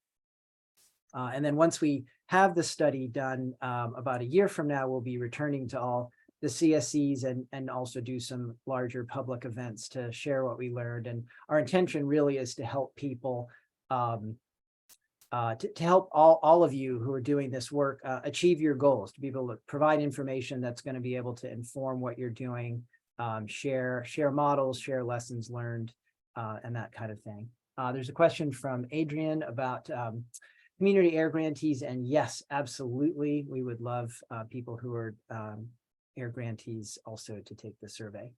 And then once we have the study done, about a year from now, we'll be returning to all the CSCs and also do some larger public events to share what we learned. And our intention really is to help people to help all of you who are doing this work achieve your goals, to be able to provide information that's going to be able to inform what you're doing, share models, share lessons learned, and that kind of thing. There's a question from Adrian about community air grantees, and yes, absolutely, we would love people who are air grantees also to take the survey.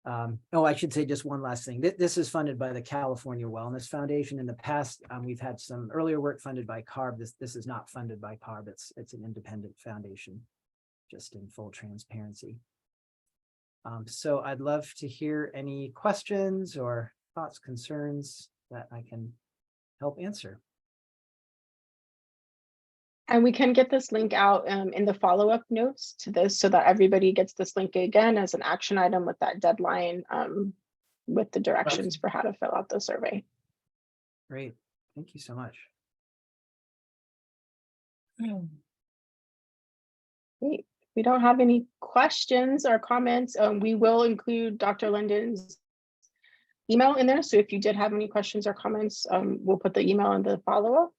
I should say just one last thing. This is funded by the California Wellness Foundation. In the past, we've had some earlier work funded by CARB. This is not funded by CARB. It's an independent foundation, just in full transparency. So I'd love to hear any questions or thoughts, concerns that I can help answer. And we can get this link out in the follow-up notes to this so that everybody gets this link again as an action item with that deadline with the directions for how to fill out the survey. Great. Thank you so much. Great. We don't have any questions or comments. We will include Dr. London's email in there. So if you did have any questions or comments, we'll put the email in the follow-up.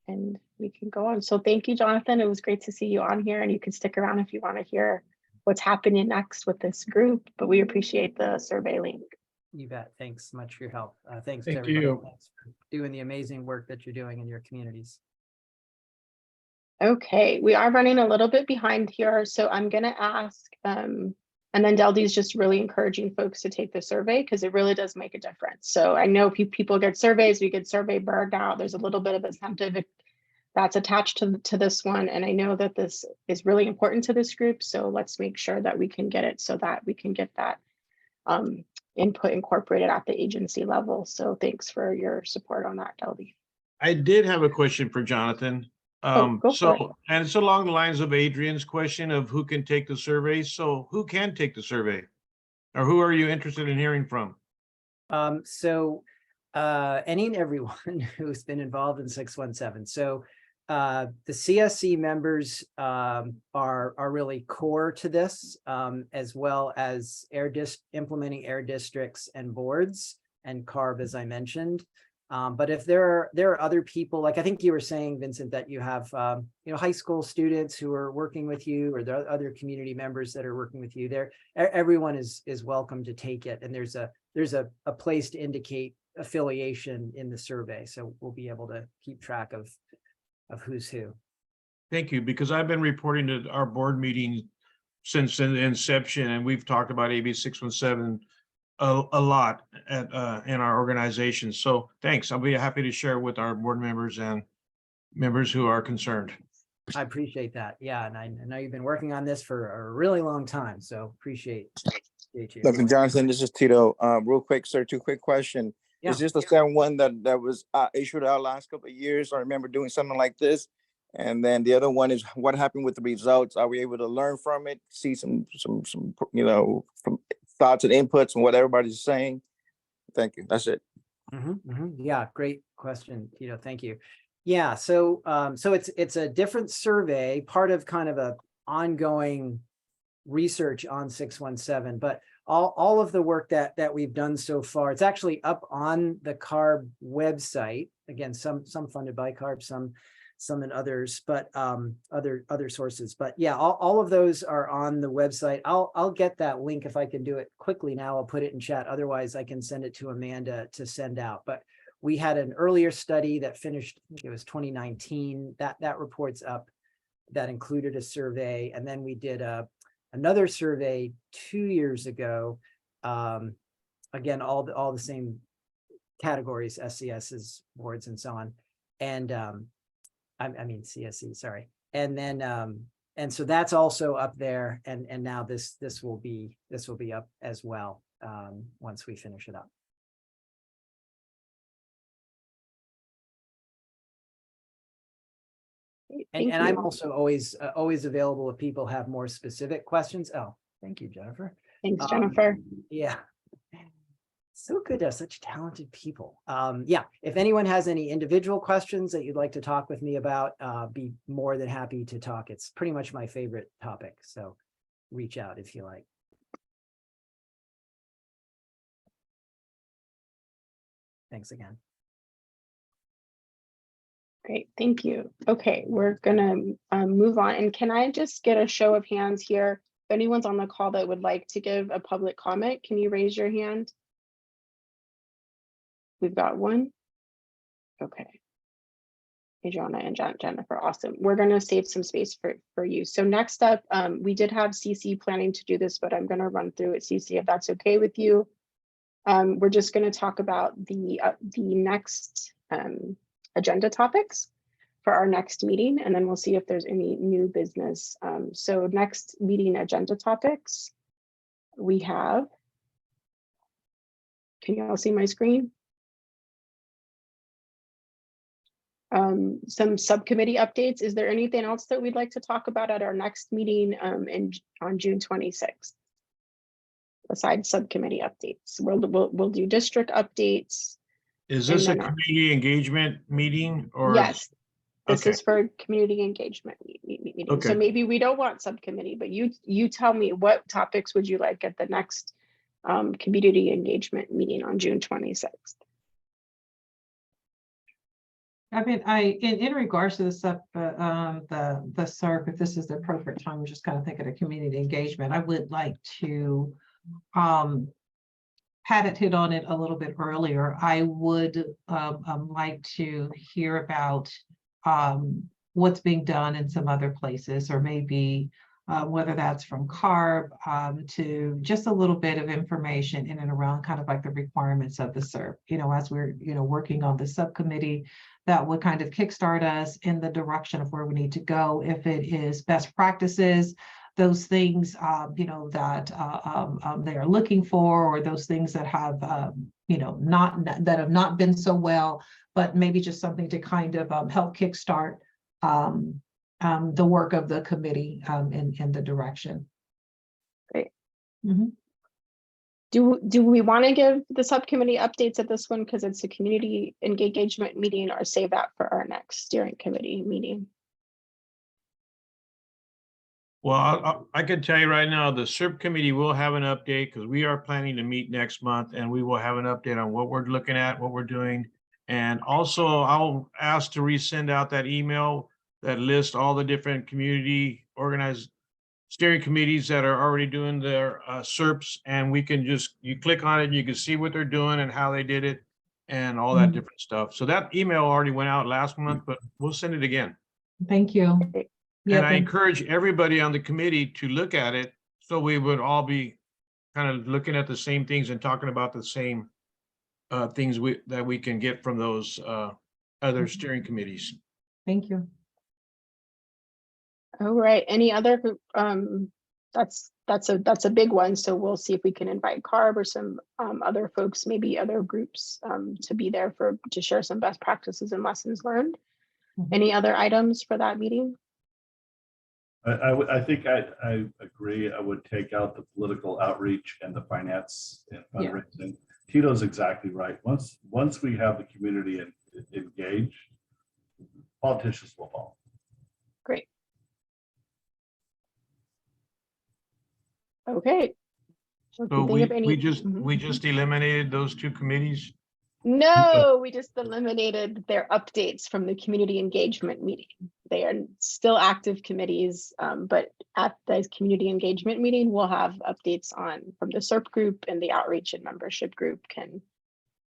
And we can go on. So thank you, Jonathan. It was great to see you on here, and you can stick around if you want to hear what's happening next with this group, but we appreciate the survey link. You bet. Thanks so much for your help. Thanks Thank to everybody. you. Thanks for doing the amazing work that you're doing in your communities. Okay, we are running a little bit behind here, so I'm going to ask, and then Deldy's just really encouraging folks to take the survey because it really does make a difference. So I know people get surveys, we get survey burned out. There's a little bit of incentive that's attached to this one. And I know that this is really important to this group. So let's make sure that we can get it so that we can get that input incorporated at the agency level. So thanks for your support on that, Delby. I did have a question for Jonathan. Go for it. So, and it's along the lines of Adrian's question of who can take the survey. So who can take the survey? Or who are you interested in hearing from? Any and everyone who's been involved in 617. So the CSC members are really core to this, as well as implementing air districts and boards and CARB, as I mentioned. But if there are other people, like I think you were saying, Vincent, that you have high school students who are working with you, or there are other community members that are working with you, there everyone is welcome to take it. And there's a place to indicate affiliation in the survey, so we'll be able to keep track of who's who. Thank you, because I've been reporting to our board meetings since the inception, and we've talked about AB 617 a lot at in our organization. So thanks. I'll be happy to share with our board members and members who are concerned. I appreciate that. Yeah, and I know you've been working on this for a really long time, so appreciate you. Dr. Johnson, this is Tito. Real quick, sir, 2 quick question. Yeah. Is this the same one that was issued out last couple of years? I remember doing something like this. And then the other one is what happened with the results? Are we able to learn from it? See some from thoughts and inputs and what everybody's saying? Thank you. That's it. Yeah, great question, Tito. Thank you. Yeah, so it's a different survey, part of kind of a ongoing research on 617, but all of the work that we've done so far, it's actually up on the CARB website. Again, some funded by CARB, some and others, but other sources. But yeah, all of those are on the website. I'll get that link if I can do it quickly now. I'll put it in chat. Otherwise, I can send it to Amanda to send out. But we had an earlier study that finished, I think it was 2019. That report's up. That included a survey, and then we did another survey 2 years ago. Again, all the same categories, SCSs, boards, and so on. And I mean CSE, sorry. And then and so that's also up there, and now this will be up as well once we finish it up. And I'm also always available if people have more specific questions. Oh, thank you, Jennifer. Thanks, Jennifer. Yeah. So good to have such talented people. Yeah, if anyone has any individual questions that you'd like to talk with me about, be more than happy to talk. It's pretty much my favorite topic. So reach out if you like. Thanks again. Great, thank you. Okay, we're gonna move on. And can I just get a show of hands here? If anyone's on the call that would like to give a public comment, can you raise your hand? We've got one. Okay. Adriana and Jennifer, awesome. We're gonna save some space for you. So next up, we did have CC planning to do this, but I'm gonna run through it, CC, if that's okay with you. We're just gonna talk about the next agenda topics for our next meeting, and then we'll see if there's any new business. So next meeting agenda topics, we have, can you all see my screen? Some subcommittee updates. Is there anything else that we'd like to talk about at our next meeting on June 26th? Besides subcommittee updates, we'll do district updates. Is this a community engagement meeting or? Yes, this is for community engagement meeting. Okay. So maybe we don't want subcommittee, but you tell me, what topics would you like at the next community engagement meeting on June 26th? I mean, in regards to the SERP, if this is the appropriate time, I'm just kind of thinking of community engagement. I would like to, had it hit on it a little bit earlier. I would like to hear about what's being done in some other places, or maybe whether that's from CARB to just a little bit of information in and around kind of like the requirements of the SERP, as we're, working on the subcommittee that would kind of kickstart us in the direction of where we need to go. If it is best practices, those things, that they are looking for, or those things that have, that have not been so well, but maybe just something to kind of help kickstart the work of the committee in the direction. Great. Mhm. Do we want to give the subcommittee updates at this one because it's a community engagement meeting, or save that for our next steering committee meeting? Well, I can tell you right now, the SERP committee will have an update because we are planning to meet next month, and we will have an update on what we're looking at, what we're doing. And also I'll ask to resend out that email that lists all the different community organized steering committees that are already doing their SERPs, and we can you click on it, you can see what they're doing and how they did it and all that different stuff. So that email already went out last month, but we'll send it again. Thank you. Yeah, And I encourage everybody on the committee to look at it, so we would all be kind of looking at the same things and talking about the same things that we can get from those other steering committees. Thank you. All right, any other, that's a big one, so we'll see if we can invite CARB or some other folks, maybe other groups to be there to share some best practices and lessons learned. Any other items for that meeting? I think I agree. I would take out the political outreach and the finance and fundraising. Tito's exactly right. Once we have the community engaged, politicians will follow. Great. Okay. So we just eliminated those two committees? No, we just eliminated their updates from the community engagement meeting. They are still active committees, but at the community engagement meeting, we'll have updates from the SERP group, and the outreach and membership group can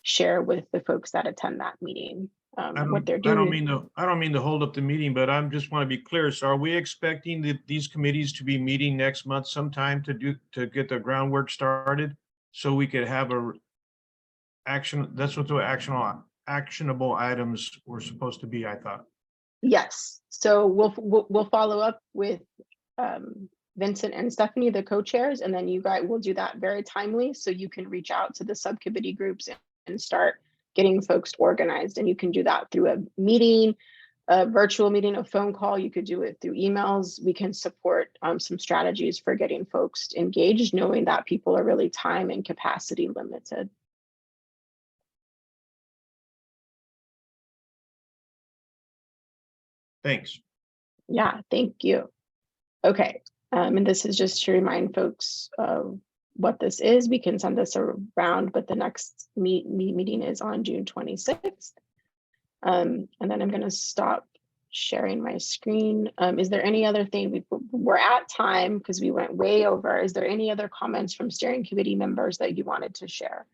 share with the folks that attend that meeting what they're doing. I don't mean to hold up the meeting, but I just want to be clear. So are we expecting these committees to be meeting next month sometime to get the groundwork started, so we could have action? That's what the actionable items were supposed to be, I thought. Yes, so we'll follow up with Vincent and Stephanie, the co-chairs, and then you guys will do that very timely, so you can reach out to the subcommittee groups and start getting folks organized. And you can do that through a meeting, a virtual meeting, a phone call. You could do it through emails. We can support some strategies for getting folks engaged, knowing that people are really time and capacity limited. Thanks. Yeah, thank you. Okay, and this is just to remind folks of what this is. We can send this around, but the next meeting is on June 26th. And then I'm going to stop sharing my screen. Is there any other thing? We're at time because we went way over. Is there any other comments from steering committee members that you wanted to share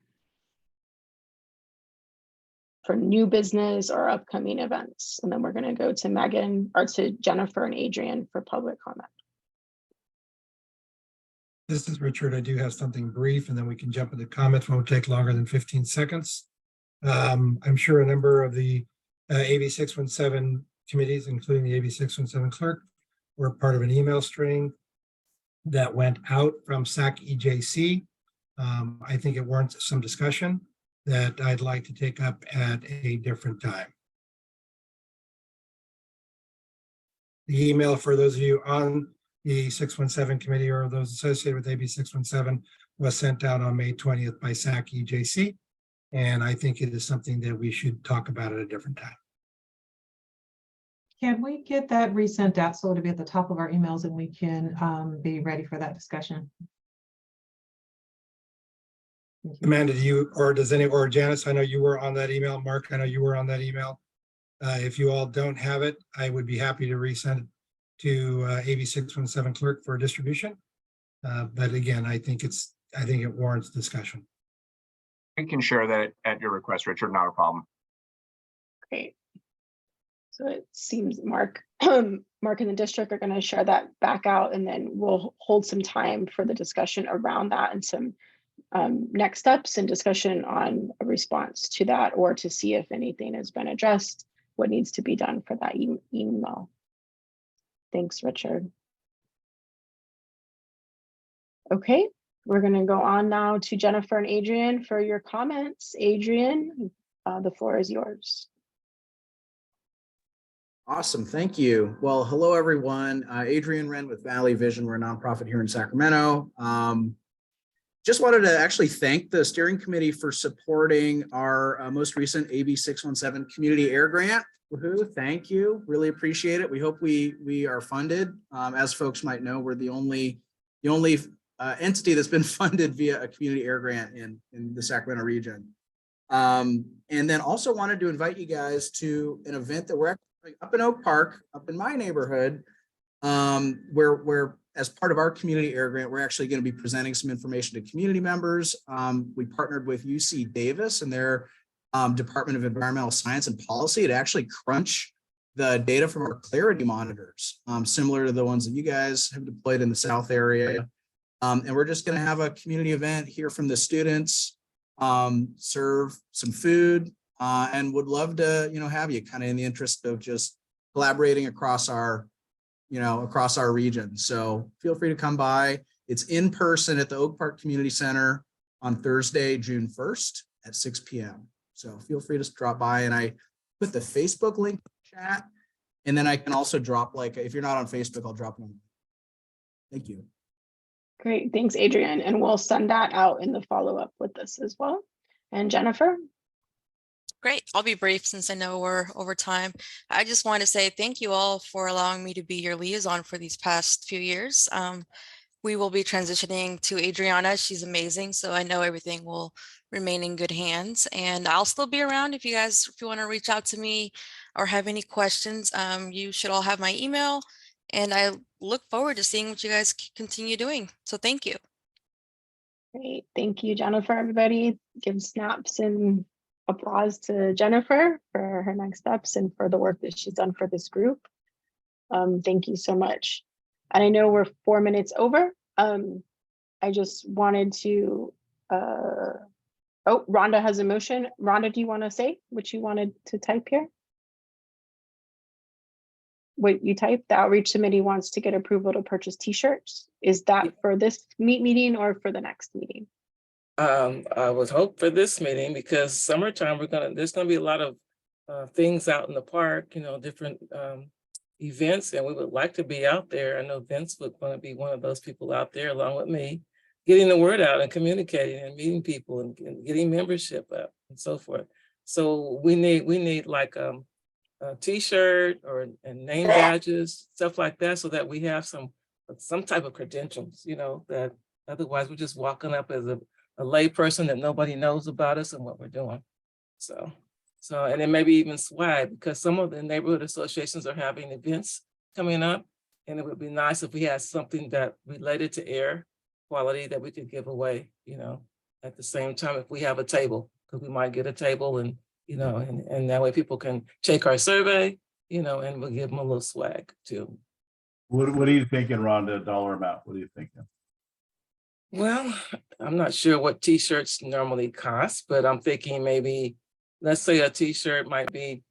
for new business or upcoming events? And then we're going to go to Megan, or to Jennifer and Adrian for public comment. This is Richard. I do have something brief, and then we can jump into comments. Won't take longer than 15 seconds. I'm sure a number of the AB 617 committees, including the AB 617 clerk, were part of an email string that went out from SAC EJC. I think it warrants some discussion that I'd like to take up at a different time. The email, for those of you on the 617 committee or those associated with AB 617, was sent out on May 20th by SAC EJC. And I think it is something that we should talk about at a different time. Can we get that resent out so it'll be at the top of our emails and we can be ready for that discussion? Amanda, do you, or does any, or Janice, I know you were on that email. Mark, I know you were on that email. If you all don't have it, I would be happy to resend it to AB 617 clerk for distribution. But again, I think it warrants discussion. I can share that at your request, Richard, not a problem. Great. So it seems Mark, Mark and the district are going to share that back out, and then we'll hold some time for the discussion around that and some next steps and discussion on a response to that, or to see if anything has been addressed, what needs to be done for that email. Thanks, Richard. Okay, we're going to go on now to Jennifer and Adrian for your comments. Adrian, the floor is yours. Awesome, thank you. Well, hello, everyone. Adrian Wren with Valley Vision. We're a nonprofit here in Sacramento. Just wanted to actually thank the steering committee for supporting our most recent AB 617 community air grant. Woohoo, thank you, really appreciate it. We hope we are funded. As folks might know, we're the only entity that's been funded via a community air grant in the Sacramento region. And then also wanted to invite you guys to an event that we're actually up in Oak Park, up in my neighborhood, where as part of our community air grant, we're actually going to be presenting some information to community members. We partnered with UC Davis and their Department of Environmental Science and Policy to actually crunch the data from our clarity monitors, similar to the ones that you guys have deployed in the South area. And we're just going to have a community event, hear from the students, serve some food, and would love to, have you kind of in the interest of just collaborating across our region. So feel free to come by. It's in person at the Oak Park Community Center on Thursday, June 1st at 6 p.m. So feel free to drop by, and I put the Facebook link in the chat, and then I can also drop, if you're not on Facebook, I'll drop one. Thank you. Great, thanks, Adrian. And we'll send that out in the follow-up with this as well. And Jennifer? Great, I'll be brief since I know we're over time. I just want to say thank you all for allowing me to be your liaison for these past few years. We will be transitioning to Adriana. She's amazing, so I know everything will remain in good hands. And I'll still be around if you want to reach out to me or have any questions. You should all have my email, and I look forward to seeing what you guys continue doing. So thank you. Great, thank you, Jennifer. Everybody give snaps and applause to Jennifer for her next steps and for the work that she's done for this group. Thank you so much. And I know we're 4 minutes over. I just wanted to, oh, Rhonda has a motion. Rhonda, do you want to say what you wanted to type here? What you typed, the outreach committee wants to get approval to purchase t-shirts. Is that for this meeting or for the next meeting? I would hope for this meeting, because summertime, there's gonna be a lot of things out in the park, different events, and we would like to be out there. I know Vince would want to be one of those people out there along with me, getting the word out and communicating and meeting people and getting membership up and so forth. So we need like a t-shirt and name badges, stuff like that, so that we have some type of credentials, that otherwise we're just walking up as a lay person that nobody knows about us and what we're doing. So, and then maybe even swag, because some of the neighborhood associations are having events coming up, and it would be nice if we had something that related to air quality that we could give away, at the same time, if we have a table, because we might get a table and, and that way people can take our survey, and we'll give them a little swag too. What are you thinking, Rhonda, dollar amount? What are you thinking? Well, I'm not sure what t-shirts normally cost, but I'm thinking maybe, let's say a t-shirt might be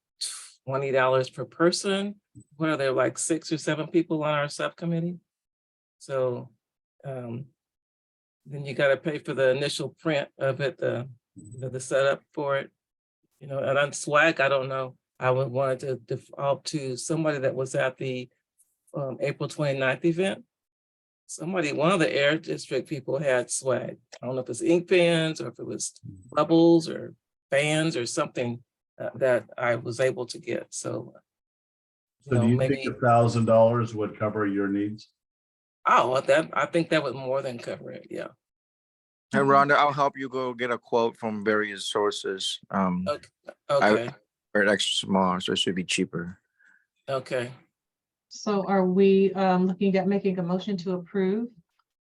$20 per person. What are there, like 6 or 7 people on our subcommittee? So then you got to pay for the initial print of it, the setup for it. And on swag, I don't know. I would want to default to somebody that was at the April 29th event. One of the Air District people had swag. I don't know if it's ink pens or if it was bubbles or fans or something that I was able to get. So do you think $1,000 would cover your needs? Oh, well, I think that would more than cover it. Yeah. And Rhonda, I'll help you go get a quote from various sources. Okay. I heard extra small, so it should be cheaper. Okay. So are we looking at making a motion to approve?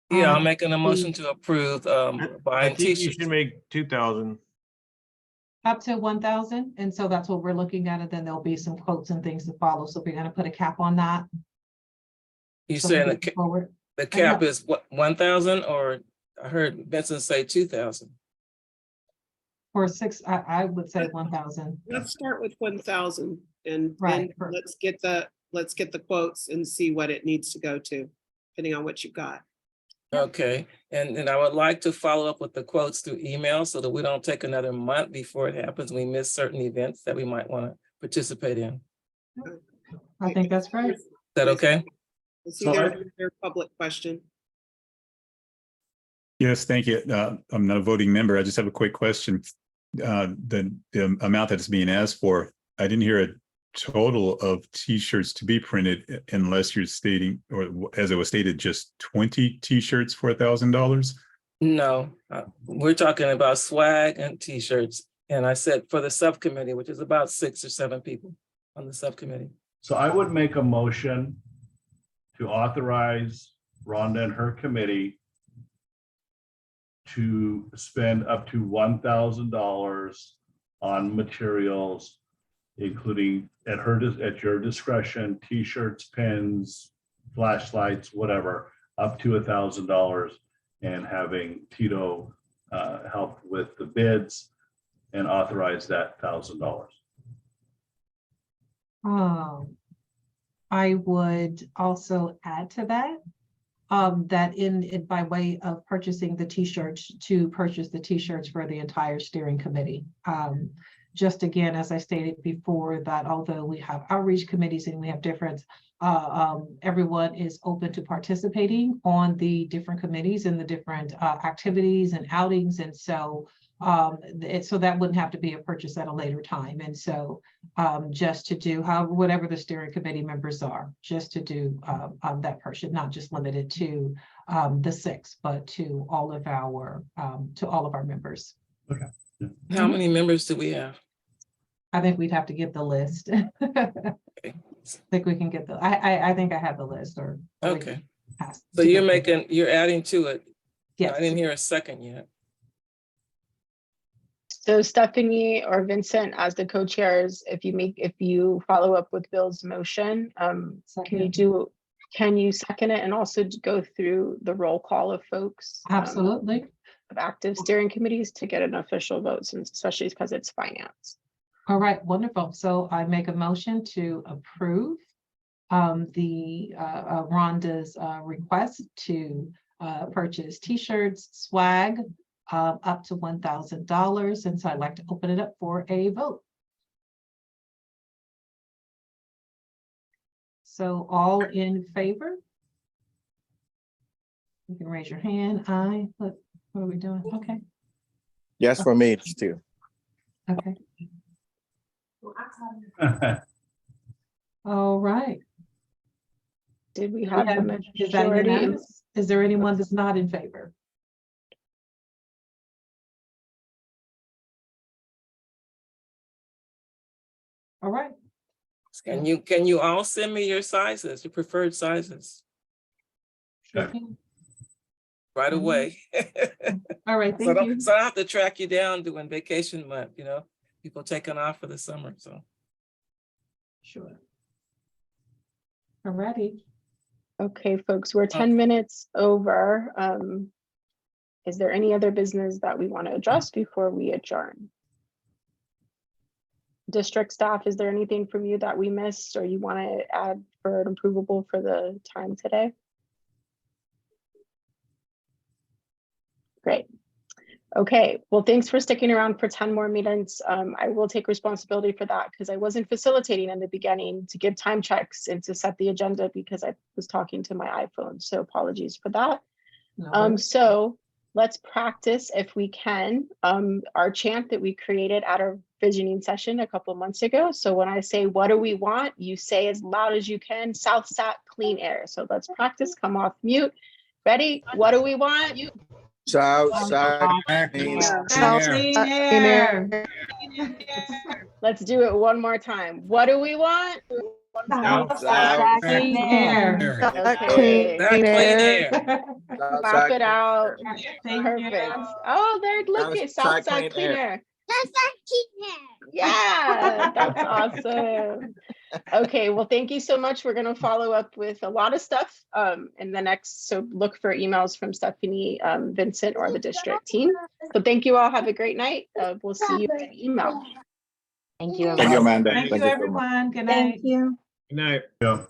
Yeah, I'm making a motion to approve I buying think you t-shirts. should make 2,000. Up to 1,000, and so that's what we're looking at, and then there'll be some quotes and things to follow, so we're gonna put a cap on that. You so saying moving forward. the cap is what, 1,000, or I heard Vincent say 2,000? For six, I would say 1,000. Let's start with 1,000 and Right. then let's get the quotes and see what it needs to go to, depending on what you've got. Okay, and I would like to follow up with the quotes through email so that we don't take another month before it happens. We miss certain events that we might want to participate in. I think that's right. Is that okay? Let's see So their public question. Yes, thank you. I'm not a voting member. I just have a quick question. The amount that is being asked for, I didn't hear a total of T-shirts to be printed unless you're stating, or as it was stated, just 20 T-shirts for $1,000. No, we're talking about swag and T-shirts. And I said for the subcommittee, which is about 6 or 7 people on the subcommittee. So I would make a motion to authorize Rhonda and her committee to spend up to $1,000 on materials, including at your discretion, T-shirts, pens, flashlights, whatever, up to $1,000, and having Tito help with the bids and authorize that $1,000. I would also add to that, that by way of purchasing the T-shirts, to purchase the T-shirts for the entire steering committee. Just again, as I stated before, that although we have outreach committees and we have different, everyone is open to participating on the different committees and the different activities and outings. And so so that wouldn't have to be a purchase at a later time. And so just to do whatever the steering committee members are, just to do that purchase, not just limited to the 6, but to all of our members. Okay. How many members do we have? I think we'd have to get the list. I think we can get I think I have the list, or. Okay. So you're adding to it. Yes. I didn't hear a second yet. So Stephanie or Vincent, as the co-chairs, if you follow up with Bill's motion, can you second it and also go through the roll call of folks? Absolutely. Of active steering committees to get an official vote, since especially because it's finance. All right, wonderful. So I make a motion to approve Rhonda's request to purchase T-shirts, swag, up to $1,000. And so I'd like to open it up for a vote. So all in favor? You can raise your hand. Aye. What are we doing? Okay. Yes, for me too. Okay. All right. Did we have a Is that majority? unanimous? Is there anyone that's not in favor? All right. Can you all send me your sizes, your preferred sizes? Sure. Right away. All right, So I don't have to track you down during vacation month, people taking off for the summer, so. Sure. All righty. Okay, folks, we're 10 minutes over. Is there any other business that we want to address before we adjourn? District staff, is there anything from you that we missed or you want to add for an approvable for the time today? Great. Okay, well, thanks for sticking around for 10 more minutes. I will take responsibility for that because I wasn't facilitating in the beginning to give time checks and to set the agenda because I was talking to my iPhone. So apologies for that. So let's practice, if we can, our chant that we created at our visioning session a couple months ago. So when I say, what do we want? You say as loud as you can, South Sat clean air. So let's practice, come off mute. Ready? What do we want? Southside Clean air. Let's do it one more time. What do we want? Southside clean air. Okay. Clean air. Clap it out. Thank Perfect. you. Oh, there, look at Southside Southside clean clean air. Yeah, that's awesome. Okay, well, thank you so much. We're gonna follow up with a lot of stuff in the next, so look for emails from Stephanie, Vincent, or the district team. So thank you all. Have a great night. We'll see you in email. Thank you. Thank you, everyone. Amanda. Thank you, so much. everyone. Good night. Thank you. Good night. Yeah.